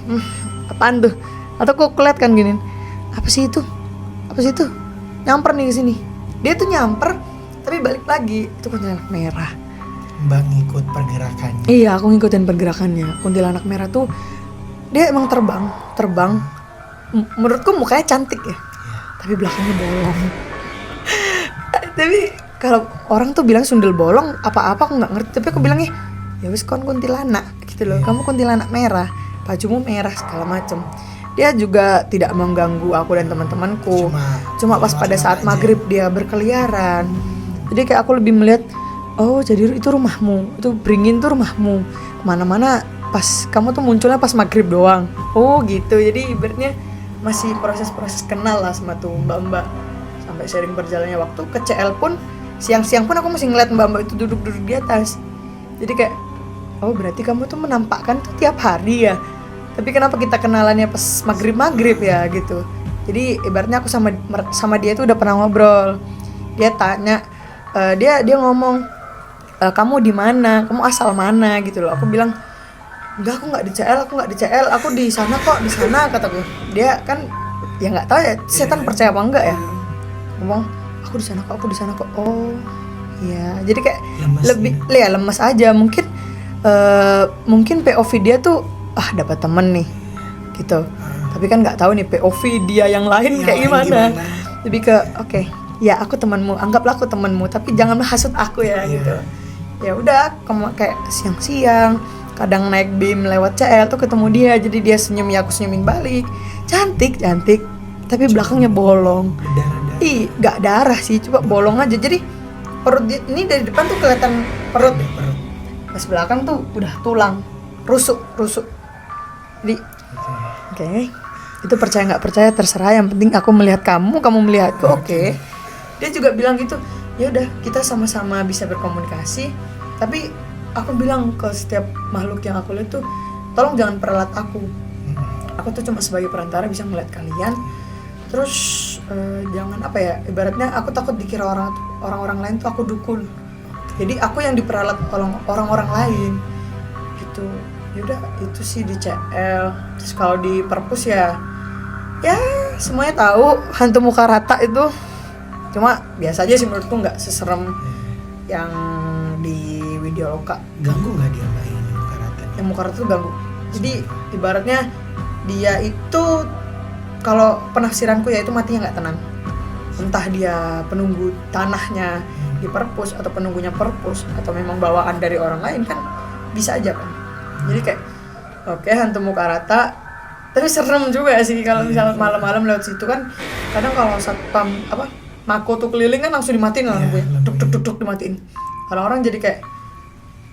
Apaan tuh? Atau kok keliat kan gini? Apa sih itu? Nyamper nih ke sini. Dia tuh nyamper, tapi balik lagi. Itu kuntilanak merah. Mbak ngikut pergerakannya. Iya, aku ngikutin pergerakannya. Kuntilanak merah tuh dia emang terbang. Menurutku mukanya cantik ya. Tapi belakangnya bolong. Tapi kalau orang tuh bilang sundel bolong apa-apa aku nggak ngerti, tapi aku bilangnya ya wis kon kuntilanak gitu loh, kamu kuntilanak merah, bajumu merah segala macem. Dia juga tidak mengganggu aku dan teman-temanku, cuma pas pada saat maghrib dia berkeliaran. Jadi kayak aku lebih melihat, oh jadi itu rumahmu, itu beringin tuh rumahmu, kemana-mana pas kamu tuh munculnya pas maghrib doang. Oh gitu, jadi ibaratnya masih proses-proses kenal lah sama tuh mbak-mbak. Sampai sering berjalannya waktu, ke CL pun siang-siang pun aku masih ngeliat mbak-mbak itu duduk-duduk di atas. Jadi kayak, oh berarti kamu tuh menampakkan tuh tiap hari ya, tapi kenapa kita kenalannya pas maghrib ya gitu. Jadi ibaratnya aku sama dia tuh udah pernah ngobrol. Dia tanya, dia ngomong, kamu di mana, kamu asal mana gitu loh. Aku bilang, enggak, aku nggak di CL, aku di sana kok, di sana, kataku. Dia kan ya nggak tahu ya setan percaya apa enggak ya, ngomong aku di sana kok. Oh iya, jadi kayak lemes lebih ya lemes aja. Mungkin POV dia tuh dapat temen nih gitu, tapi kan nggak tahu nih POV dia yang lain kayak gimana. Lebih ke oke, ya aku temanmu, anggaplah aku temanmu, tapi jangan hasut aku ya gitu. Ya udah, kayak siang-siang kadang naik BIM lewat CL tuh ketemu dia, jadi dia senyum ya aku senyumin balik. Cantik tapi belakangnya bolong. Gak darah sih, coba bolong aja. Jadi perut dia, ini dari depan tuh kelihatan perut, pas belakang tuh udah tulang rusuk. Jadi oke. Itu percaya nggak percaya terserah, yang penting aku melihat kamu melihatku. Oke. Dia juga bilang gitu, ya udah kita sama-sama bisa berkomunikasi, tapi aku bilang ke setiap makhluk yang aku lihat tuh, tolong jangan peralat aku tuh cuma sebagai perantara bisa melihat kalian. Terus jangan ibaratnya aku takut dikira orang-orang lain tuh aku dukun, jadi aku yang diperalat orang-orang lain gitu. Yaudah itu sih di CL. Terus kalau di perpus ya semuanya tahu hantu muka rata itu, cuma biasa aja sih menurutku, nggak seserem yang di Widyaloka. Ganggu nggak dia mbak ini muka rata? Yang muka rata tuh ganggu. Jadi ibaratnya dia itu, kalau penafsiranku ya itu matinya nggak tenang. Entah dia penunggu tanahnya di perpus atau penunggunya perpus atau memang bawaan dari orang lain, kan bisa aja kan. Jadi kayak oke, hantu muka rata, tapi serem juga sih kalau misalnya malam-malam lewat situ kan. Kadang kalau satpam mako tuh keliling kan langsung dimatiin lampunya, duk dimatiin. Orang-orang jadi kayak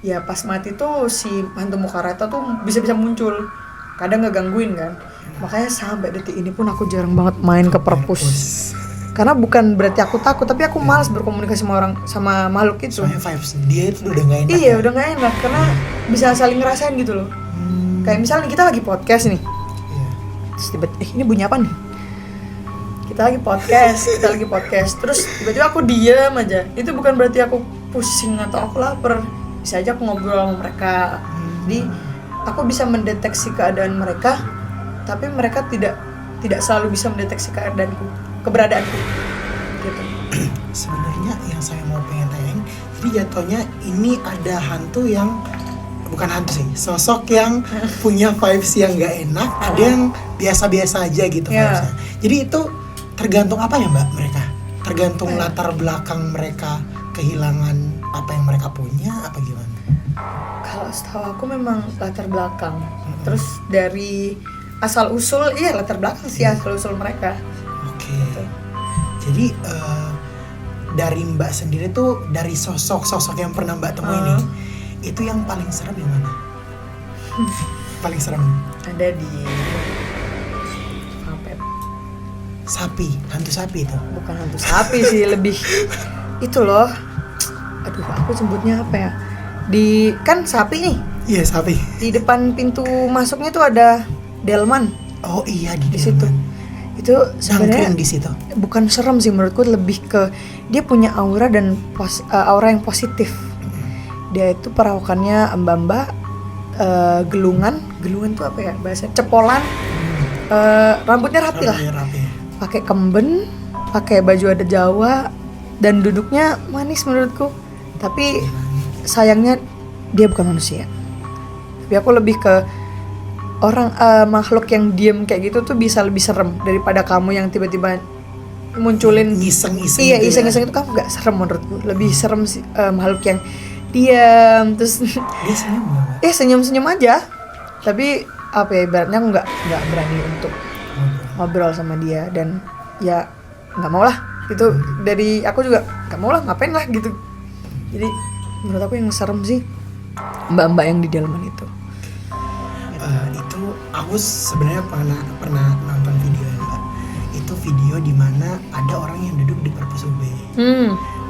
ya pas mati tuh si hantu muka rata tuh bisa muncul, kadang ngegangguin kan. Makanya sampai detik ini pun aku jarang banget main ke perpus. Karena bukan berarti aku takut, tapi aku malas berkomunikasi sama makhluk itu. Soalnya vibes dia itu udah gak enak. Iya, udah gak enak karena bisa saling ngerasain gitu loh. Kayak misalnya kita lagi podcast nih. Terus tiba-tiba ini bunyi apa nih? Kita lagi podcast. Terus tiba-tiba aku diam aja. Itu bukan berarti aku pusing atau aku lapar. Bisa aja aku ngobrol sama mereka. Jadi aku bisa mendeteksi keadaan mereka, tapi mereka tidak selalu bisa mendeteksi keberadaanku gitu. Sebenarnya yang saya mau pengen tanyain, jadi jatuhnya ini ada hantu yang bukan hantu sih, sosok yang punya vibes yang nggak enak, ada yang biasa-biasa aja gitu vibesnya. Jadi itu tergantung apa ya mbak mereka? Tergantung latar belakang mereka, kehilangan apa yang mereka punya, apa gimana? Kalau setahu aku memang latar belakang. Terus dari asal usul, latar belakang sih asal usul mereka. Oke. Jadi dari mbak sendiri tuh, dari sosok-sosok yang pernah mbak temui ini, itu yang paling serem yang mana? Paling serem? Ada di sapi, hantu sapi itu? Bukan hantu sapi sih, lebih itu loh. Aduh, aku sebutnya apa ya? Di kan sapi nih. Iya, sapi. Di depan pintu masuknya tuh ada delman. Oh iya, di situ. Itu sebenarnya di situ. Bukan serem sih menurutku, lebih ke dia punya aura dan aura yang positif. Dia itu perawakannya mbak-mbak, gelungan tuh apa ya bahasa? Cepolan. Rambutnya rapi lah. Pakai kemben, pakai baju adat Jawa, dan duduknya manis menurutku. Tapi sayangnya dia bukan manusia. Tapi aku lebih ke makhluk yang diem kayak gitu tuh bisa lebih serem daripada kamu yang tiba-tiba munculin iseng-iseng iya gitu iseng-iseng itu kan nggak serem menurutku, lebih serem sih makhluk yang diam terus dia senyum nggak? senyum-senyum aja, tapi apa ya, ibaratnya aku nggak berani untuk ngobrol sama dia, dan ya nggak mau lah gitu. Dari aku juga nggak mau lah, ngapain lah gitu. Jadi menurut aku yang serem sih mbak-mbak yang di dalaman itu. Itu aku sebenarnya pernah nonton video ya Mbak. Itu video di mana ada orang yang duduk di perpus UB.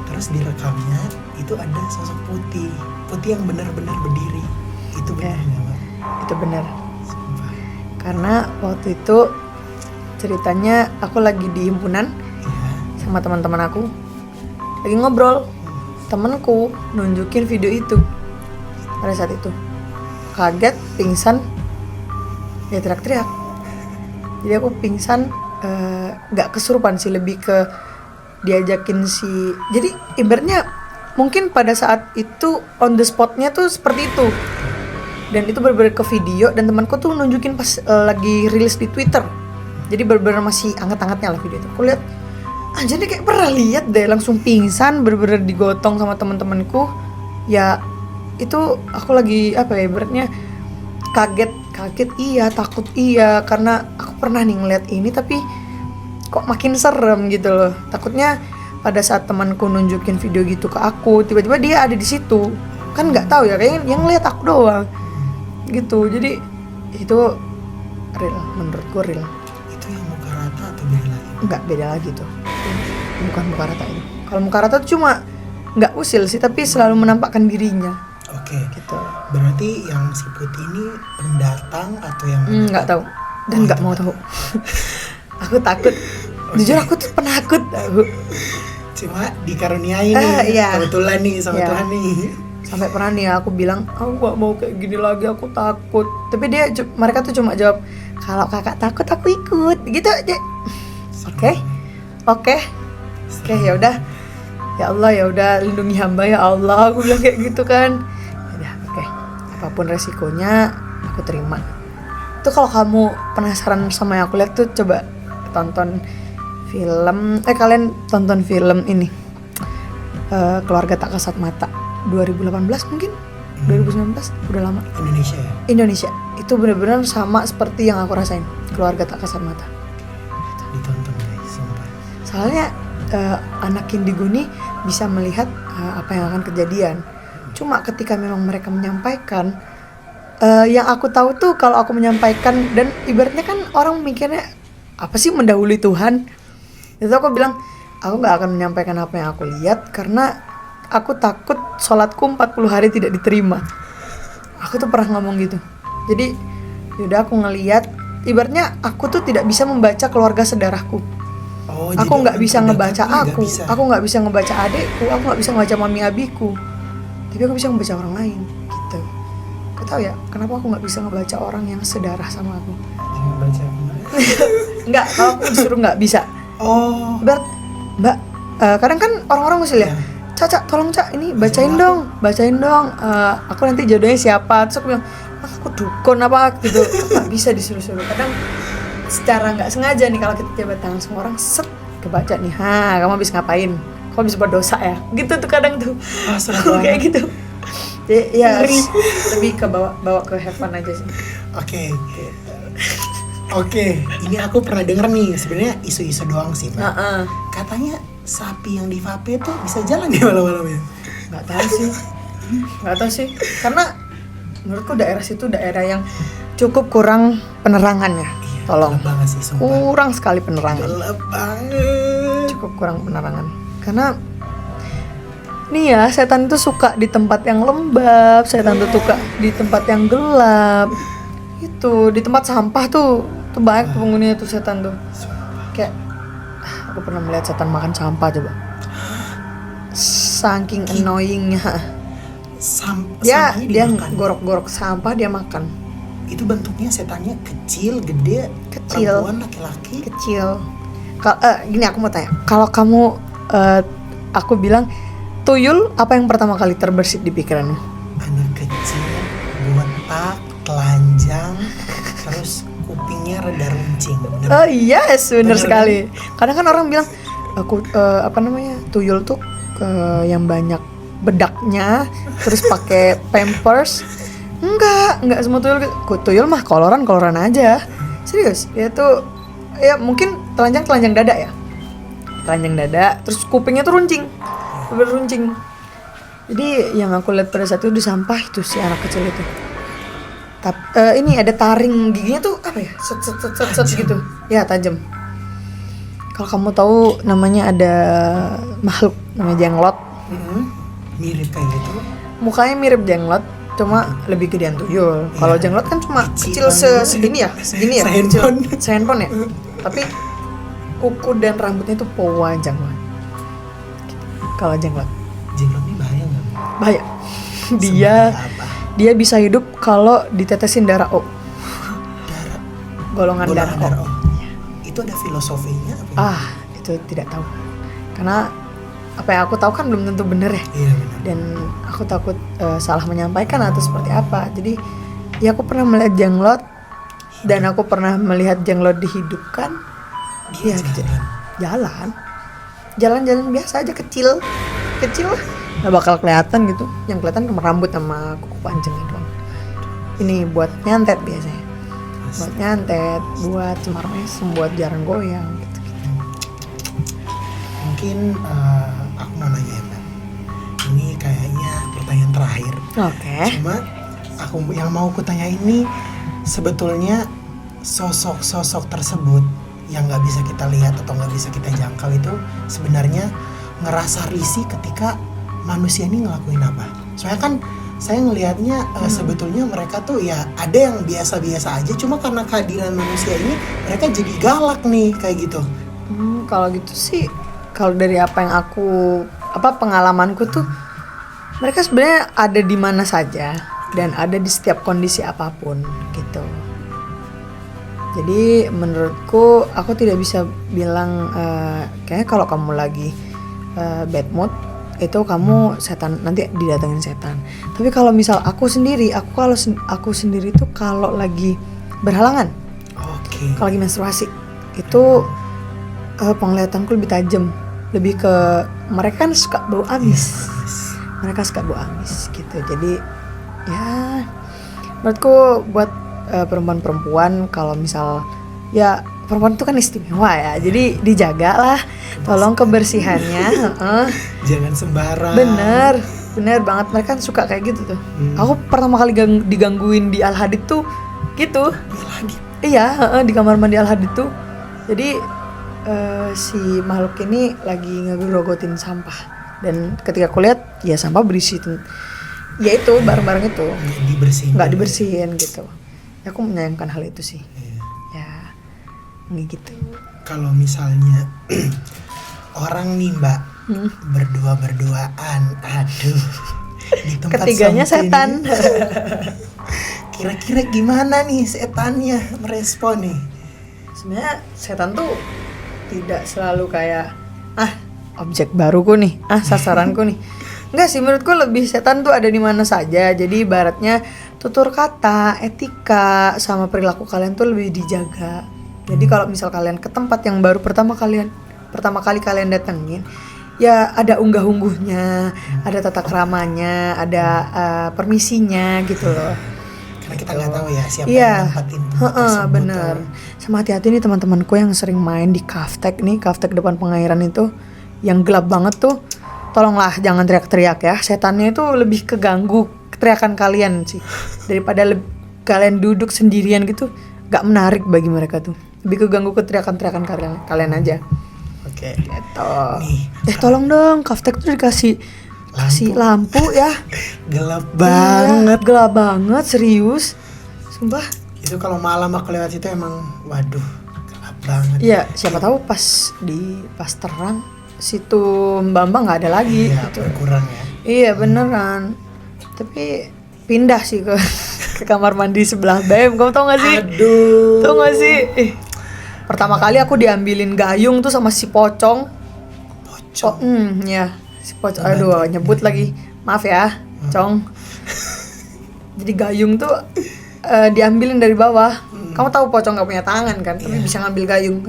Terus direkamnya itu ada sosok putih yang benar-benar berdiri. Itu benar nggak Mbak? Itu benar. Sumpah. Karena waktu itu ceritanya aku lagi di himpunan sama teman-teman aku, lagi ngobrol. Temanku nunjukin video itu pada saat itu, kaget, pingsan, ya teriak-teriak. Jadi aku pingsan, nggak kesurupan sih, lebih ke diajakin si. Jadi ibaratnya mungkin pada saat itu on the spotnya tuh seperti itu. Dan itu bener-bener ke video, dan temanku tuh nunjukin pas lagi rilis di Twitter. Jadi bener-bener masih anget-angetnya lah video itu. Aku lihat, anjir nih kayak pernah lihat deh, langsung pingsan, bener-bener digotong sama teman-temanku. Ya itu aku lagi apa ya, ibaratnya kaget iya, takut iya, karena aku pernah nih ngeliat ini tapi kok makin serem gitu loh. Takutnya pada saat temanku nunjukin video gitu ke aku, tiba-tiba dia ada di situ, kan nggak tahu ya, kayaknya yang ngeliat aku doang gitu. Jadi itu real, menurutku real. Itu yang muka rata atau beda lagi? Enggak, beda lagi tuh, bukan muka rata itu. Kalau muka rata tuh cuma nggak usil sih, tapi selalu menampakkan dirinya. Oke. Gitu. Berarti yang si putih ini pendatang atau yang Nggak tahu dan nggak mau tahu. Aku takut. Jujur aku tuh penakut aku. Cuma dikaruniai nih, Iya. kebetulan nih sama Iya. Tuhan nih. Sampai pernah nih aku bilang, aku nggak mau kayak gini lagi, aku takut. Tapi mereka tuh cuma jawab, kalau kakak takut aku ikut. Gitu aja. Oke, ya udah. Ya Allah, ya udah, lindungi hamba ya Allah. Aku bilang kayak gitu kan. Ya oke. Apapun resikonya aku terima. Itu kalau kamu penasaran sama yang aku lihat tuh, coba tonton film. Kalian tonton film ini, Keluarga Tak Kasat Mata, 2018 mungkin, 2019, udah lama. Indonesia. Itu benar-benar sama seperti yang aku rasain, Keluarga Tak Kasat Mata. Ditonton guys, sumpah. Soalnya anak indigo nih bisa melihat apa yang akan kejadian. Cuma ketika memang mereka menyampaikan, yang aku tahu tuh kalau aku menyampaikan, dan ibaratnya kan orang mikirnya apa sih mendahului Tuhan. Itu aku bilang, aku gak akan menyampaikan apa yang aku lihat karena aku takut sholatku 40 hari tidak diterima. Aku tuh pernah ngomong gitu. Jadi yaudah aku ngelihat, ibaratnya aku tuh tidak bisa membaca keluarga saudaraku. Aku nggak bisa ngebaca aku nggak bisa ngebaca adekku, aku nggak bisa ngebaca mami abiku, tapi aku bisa ngebaca orang lain gitu. Kau tahu ya kenapa aku nggak bisa ngebaca orang yang sedarah sama aku? Baca Nggak, kalau aku disuruh nggak bisa. Mbak, kadang kan orang-orang usil ya, Caca, tolong Cak, ini bacain dong, aku nanti jodohnya siapa. Terus aku bilang, aku dukun apa gitu, nggak bisa disuruh-suruh. Kadang secara nggak sengaja nih, kalau kita jabat tangan sama orang, set, kebaca nih, kamu habis ngapain? Kamu habis berdosa ya? Gitu tuh kadang tuh, kayak gitu. Jadi ya lebih ke bawa ke have fun aja sih. Oke, ini aku pernah denger nih, sebenarnya isu-isu doang sih, Mbak. Katanya sapi yang di vape tuh bisa jalan ya malam-malam ya? Nggak tahu sih, karena menurutku daerah situ daerah yang cukup kurang penerangannya. Tolong, gelap banget sih, sumpah. Kurang sekali penerangan. Gelap banget. Cukup kurang penerangan. Karena nih ya, setan itu suka di tempat yang lembab, setan itu suka di tempat yang gelap. Itu di tempat sampah tuh banyak penghuninya tuh setan tuh. Kayak aku pernah melihat setan makan sampah coba. Saking annoyingnya. Dia gorok-gorok sampah, dia makan. Itu bentuknya setannya kecil, gede, perempuan, laki-laki. Kecil. Gini aku mau tanya, kalau kamu aku bilang tuyul, apa yang pertama kali terbersit di pikiranmu? Anak kecil, botak, telanjang, terus kupingnya rada runcing. Yes, bener sekali. Kadang kan orang bilang aku tuyul tuh yang banyak bedaknya, terus pakai pampers. Enggak semua tuyul mah koloran aja. Serius, dia tuh ya mungkin telanjang dada ya. Telanjang dada, terus kupingnya tuh runcing. Jadi yang aku lihat pada saat itu di sampah itu si anak kecil itu. Ini ada taring giginya tuh apa ya? Set gitu. Ya, tajam. Kalau kamu tahu namanya ada makhluk namanya jenglot. Mirip kayak gitu. Mukanya mirip jenglot, cuma lebih gedean tuyul. Kalau jenglot kan cuma kecil segini ya. Sehandphone ya. Tapi kuku dan rambutnya itu panjang banget. Kalau jenglot ini bahaya nggak? Bahaya. Dia bisa hidup kalau ditetesin darah O. Golongan darah O. Itu ada filosofinya apa? Itu tidak tahu. Karena apa yang aku tahu kan belum tentu benar ya. Iya, benar. Dan aku takut salah menyampaikan atau seperti apa. Jadi ya aku pernah melihat jenglot dan aku pernah melihat jenglot dihidupkan. Dia jalan biasa aja kecil lah, nggak bakal kelihatan gitu. Yang kelihatan cuma rambut sama kuku panjangnya doang. Ini buat nyantet biasanya, buat cemar mesem, buat jarang goyang gitu. Mungkin aku mau nanya ya Mbak, ini kayaknya pertanyaan terakhir. Oke. Cuma yang mau aku tanya ini sebetulnya sosok tersebut yang nggak bisa kita lihat atau nggak bisa kita jangkau itu sebenarnya ngerasa risih ketika manusia ini ngelakuin apa. Soalnya kan saya ngelihatnya sebetulnya mereka tuh ya ada yang biasa-biasa aja, cuma karena kehadiran manusia ini mereka jadi galak nih kayak gitu. Kalau gitu sih, kalau dari apa yang pengalamanku tuh, mereka sebenarnya ada di mana saja dan ada di setiap kondisi apapun gitu. Jadi menurutku aku tidak bisa bilang kayaknya kalau kamu lagi bad mood itu kamu setan, nanti didatengin setan. Tapi kalau misal aku sendiri tuh kalau lagi berhalangan, kalau lagi menstruasi itu penglihatanku lebih tajam, lebih ke mereka kan suka bau amis. Mereka suka bau amis gitu. Jadi ya menurutku buat perempuan-perempuan kalau misal ya perempuan itu kan istimewa ya, jadi dijaga lah, tolong kebersihannya. Jangan sembarang. Bener banget, mereka kan suka kayak gitu tuh. Aku pertama kali digangguin di Al Hadid tuh gitu. Iya, di kamar mandi Al Hadid tuh. Jadi si makhluk ini lagi ngegerogotin sampah dan ketika aku lihat ya sampah berisi ya itu barang-barang itu nggak dibersihin gitu. Ya, aku menyayangkan hal itu sih. Ya gitu. Kalau misalnya orang nih Mbak berduaan, aduh, di tempat ketiganya setan. Kira-kira gimana nih setannya merespon nih? Sebenarnya setan tuh tidak selalu kayak objek baruku nih, sasaranku nih. Enggak sih, menurutku lebih setan tuh ada di mana saja. Jadi ibaratnya tutur kata, etika sama perilaku kalian tuh lebih dijaga. Jadi kalau misal kalian ke tempat yang baru pertama kali kalian datengin, ya ada unggah-ungguhnya, ada tata keramanya, ada permisinya gitu loh. Karena kita nggak tahu ya siapa yang nempatin tempat tersebut. Bener. Sama hati-hati nih teman-temanku yang sering main di Kaftek depan pengairan itu, yang gelap banget tuh. Tolonglah jangan teriak-teriak ya. Setannya itu lebih keganggu teriakan kalian sih daripada kalian duduk sendirian gitu. Gak menarik bagi mereka tuh. Lebih keganggu ke teriakan kalian aja. Oke. Gitu. Tolong dong, Kaftek tuh dikasih lampu ya. Gelap banget. Iya, gelap banget, serius. Sumpah. Itu kalau malam aku lewat situ emang waduh, gelap banget. Iya, siapa tahu pas terang situ Mbak nggak ada lagi. Iya, gitu. Berkurang ya. Iya beneran. Tapi pindah sih ke kamar mandi sebelah BM. Kamu tau gak sih? Aduh. Tau gak sih? Pertama kali aku diambilin gayung tuh sama si pocong. Ya si pocong. Aduh nyebut lagi. Maaf ya, Cong. Jadi gayung tuh diambilin dari bawah. Kamu tahu pocong gak punya tangan kan? Tapi bisa ngambil gayung.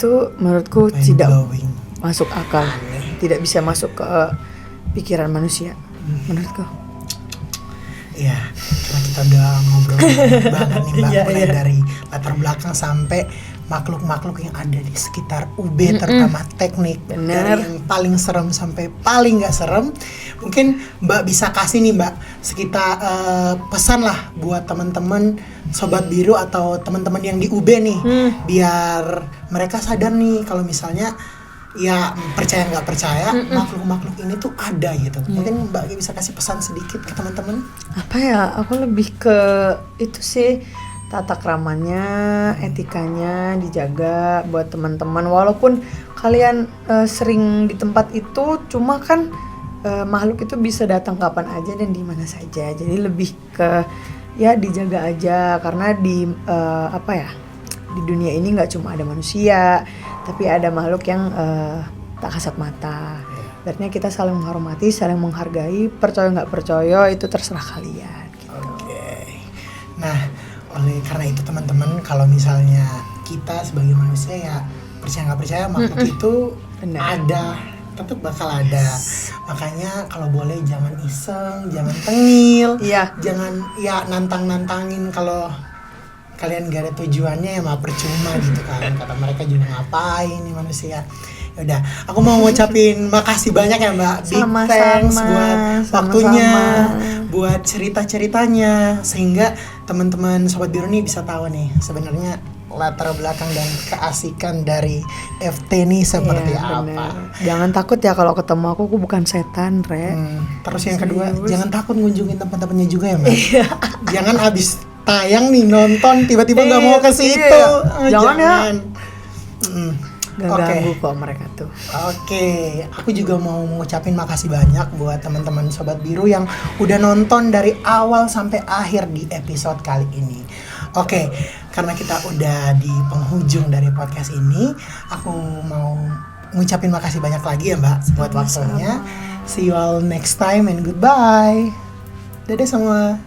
itu menurutku Mind tidak blowing. masuk akal, tidak bisa masuk ke pikiran manusia menurutku. Iya, karena kita udah ngobrol banget nih Mbak, Iya, mulai iya. dari latar belakang sampai makhluk-makhluk yang ada di sekitar UB, terutama teknik. Bener. Dari yang paling serem sampai paling gak serem. Mungkin Mbak bisa kasih nih Mbak, sekitar pesan lah buat teman-teman Sobat Biru atau teman-teman yang di UB nih, biar mereka sadar nih kalau misalnya ya percaya nggak percaya makhluk-makhluk ini tuh ada gitu. Mungkin Mbak bisa kasih pesan sedikit ke teman-teman. Apa ya, aku lebih ke itu sih, tata keramanya, etikanya dijaga buat teman-teman. Walaupun kalian sering di tempat itu, cuma kan makhluk itu bisa datang kapan aja dan di mana saja. Jadi lebih ke ya dijaga aja, karena di di dunia ini nggak cuma ada manusia, tapi ada makhluk yang tak kasat mata. Artinya kita saling menghormati, saling menghargai. Percaya nggak percaya itu terserah kalian. Oke. Nah, oleh karena itu teman-teman, kalau misalnya kita sebagai manusia ya percaya nggak percaya makhluk itu Benar. ada, tetap bakal ada. Makanya kalau boleh jangan iseng, jangan tengil, Iya. jangan ya nantang-nantangin kalau kalian gak ada tujuannya ya mah percuma gitu kan. Kata mereka juga ngapain nih manusia. Yaudah, aku mau ngucapin makasih banyak ya Mbak. Big Sama-sama, thanks buat waktunya, sama-sama. buat cerita-ceritanya, sehingga teman-teman Sobat Biru nih bisa tahu nih sebenarnya latar belakang dan keasikan dari FT nih seperti Iya, apa. bener. Jangan takut ya kalau ketemu aku bukan setan, Re. Terus yang kedua, Serius. jangan takut ngunjungin tempat-tempatnya juga ya Mbak. Jangan abis tayang nih nonton tiba-tiba nggak mau ke situ. Iya. Jangan ya. Gak Oke. ganggu kok mereka tuh. Oke, aku juga mau mengucapin makasih banyak buat teman-teman Sobat Biru yang udah nonton dari awal sampai akhir di episode kali ini. Oke, karena kita udah di penghujung dari podcast ini, aku mau ngucapin makasih banyak lagi ya Mbak buat waktunya. See you all next time and goodbye. Dadah semua.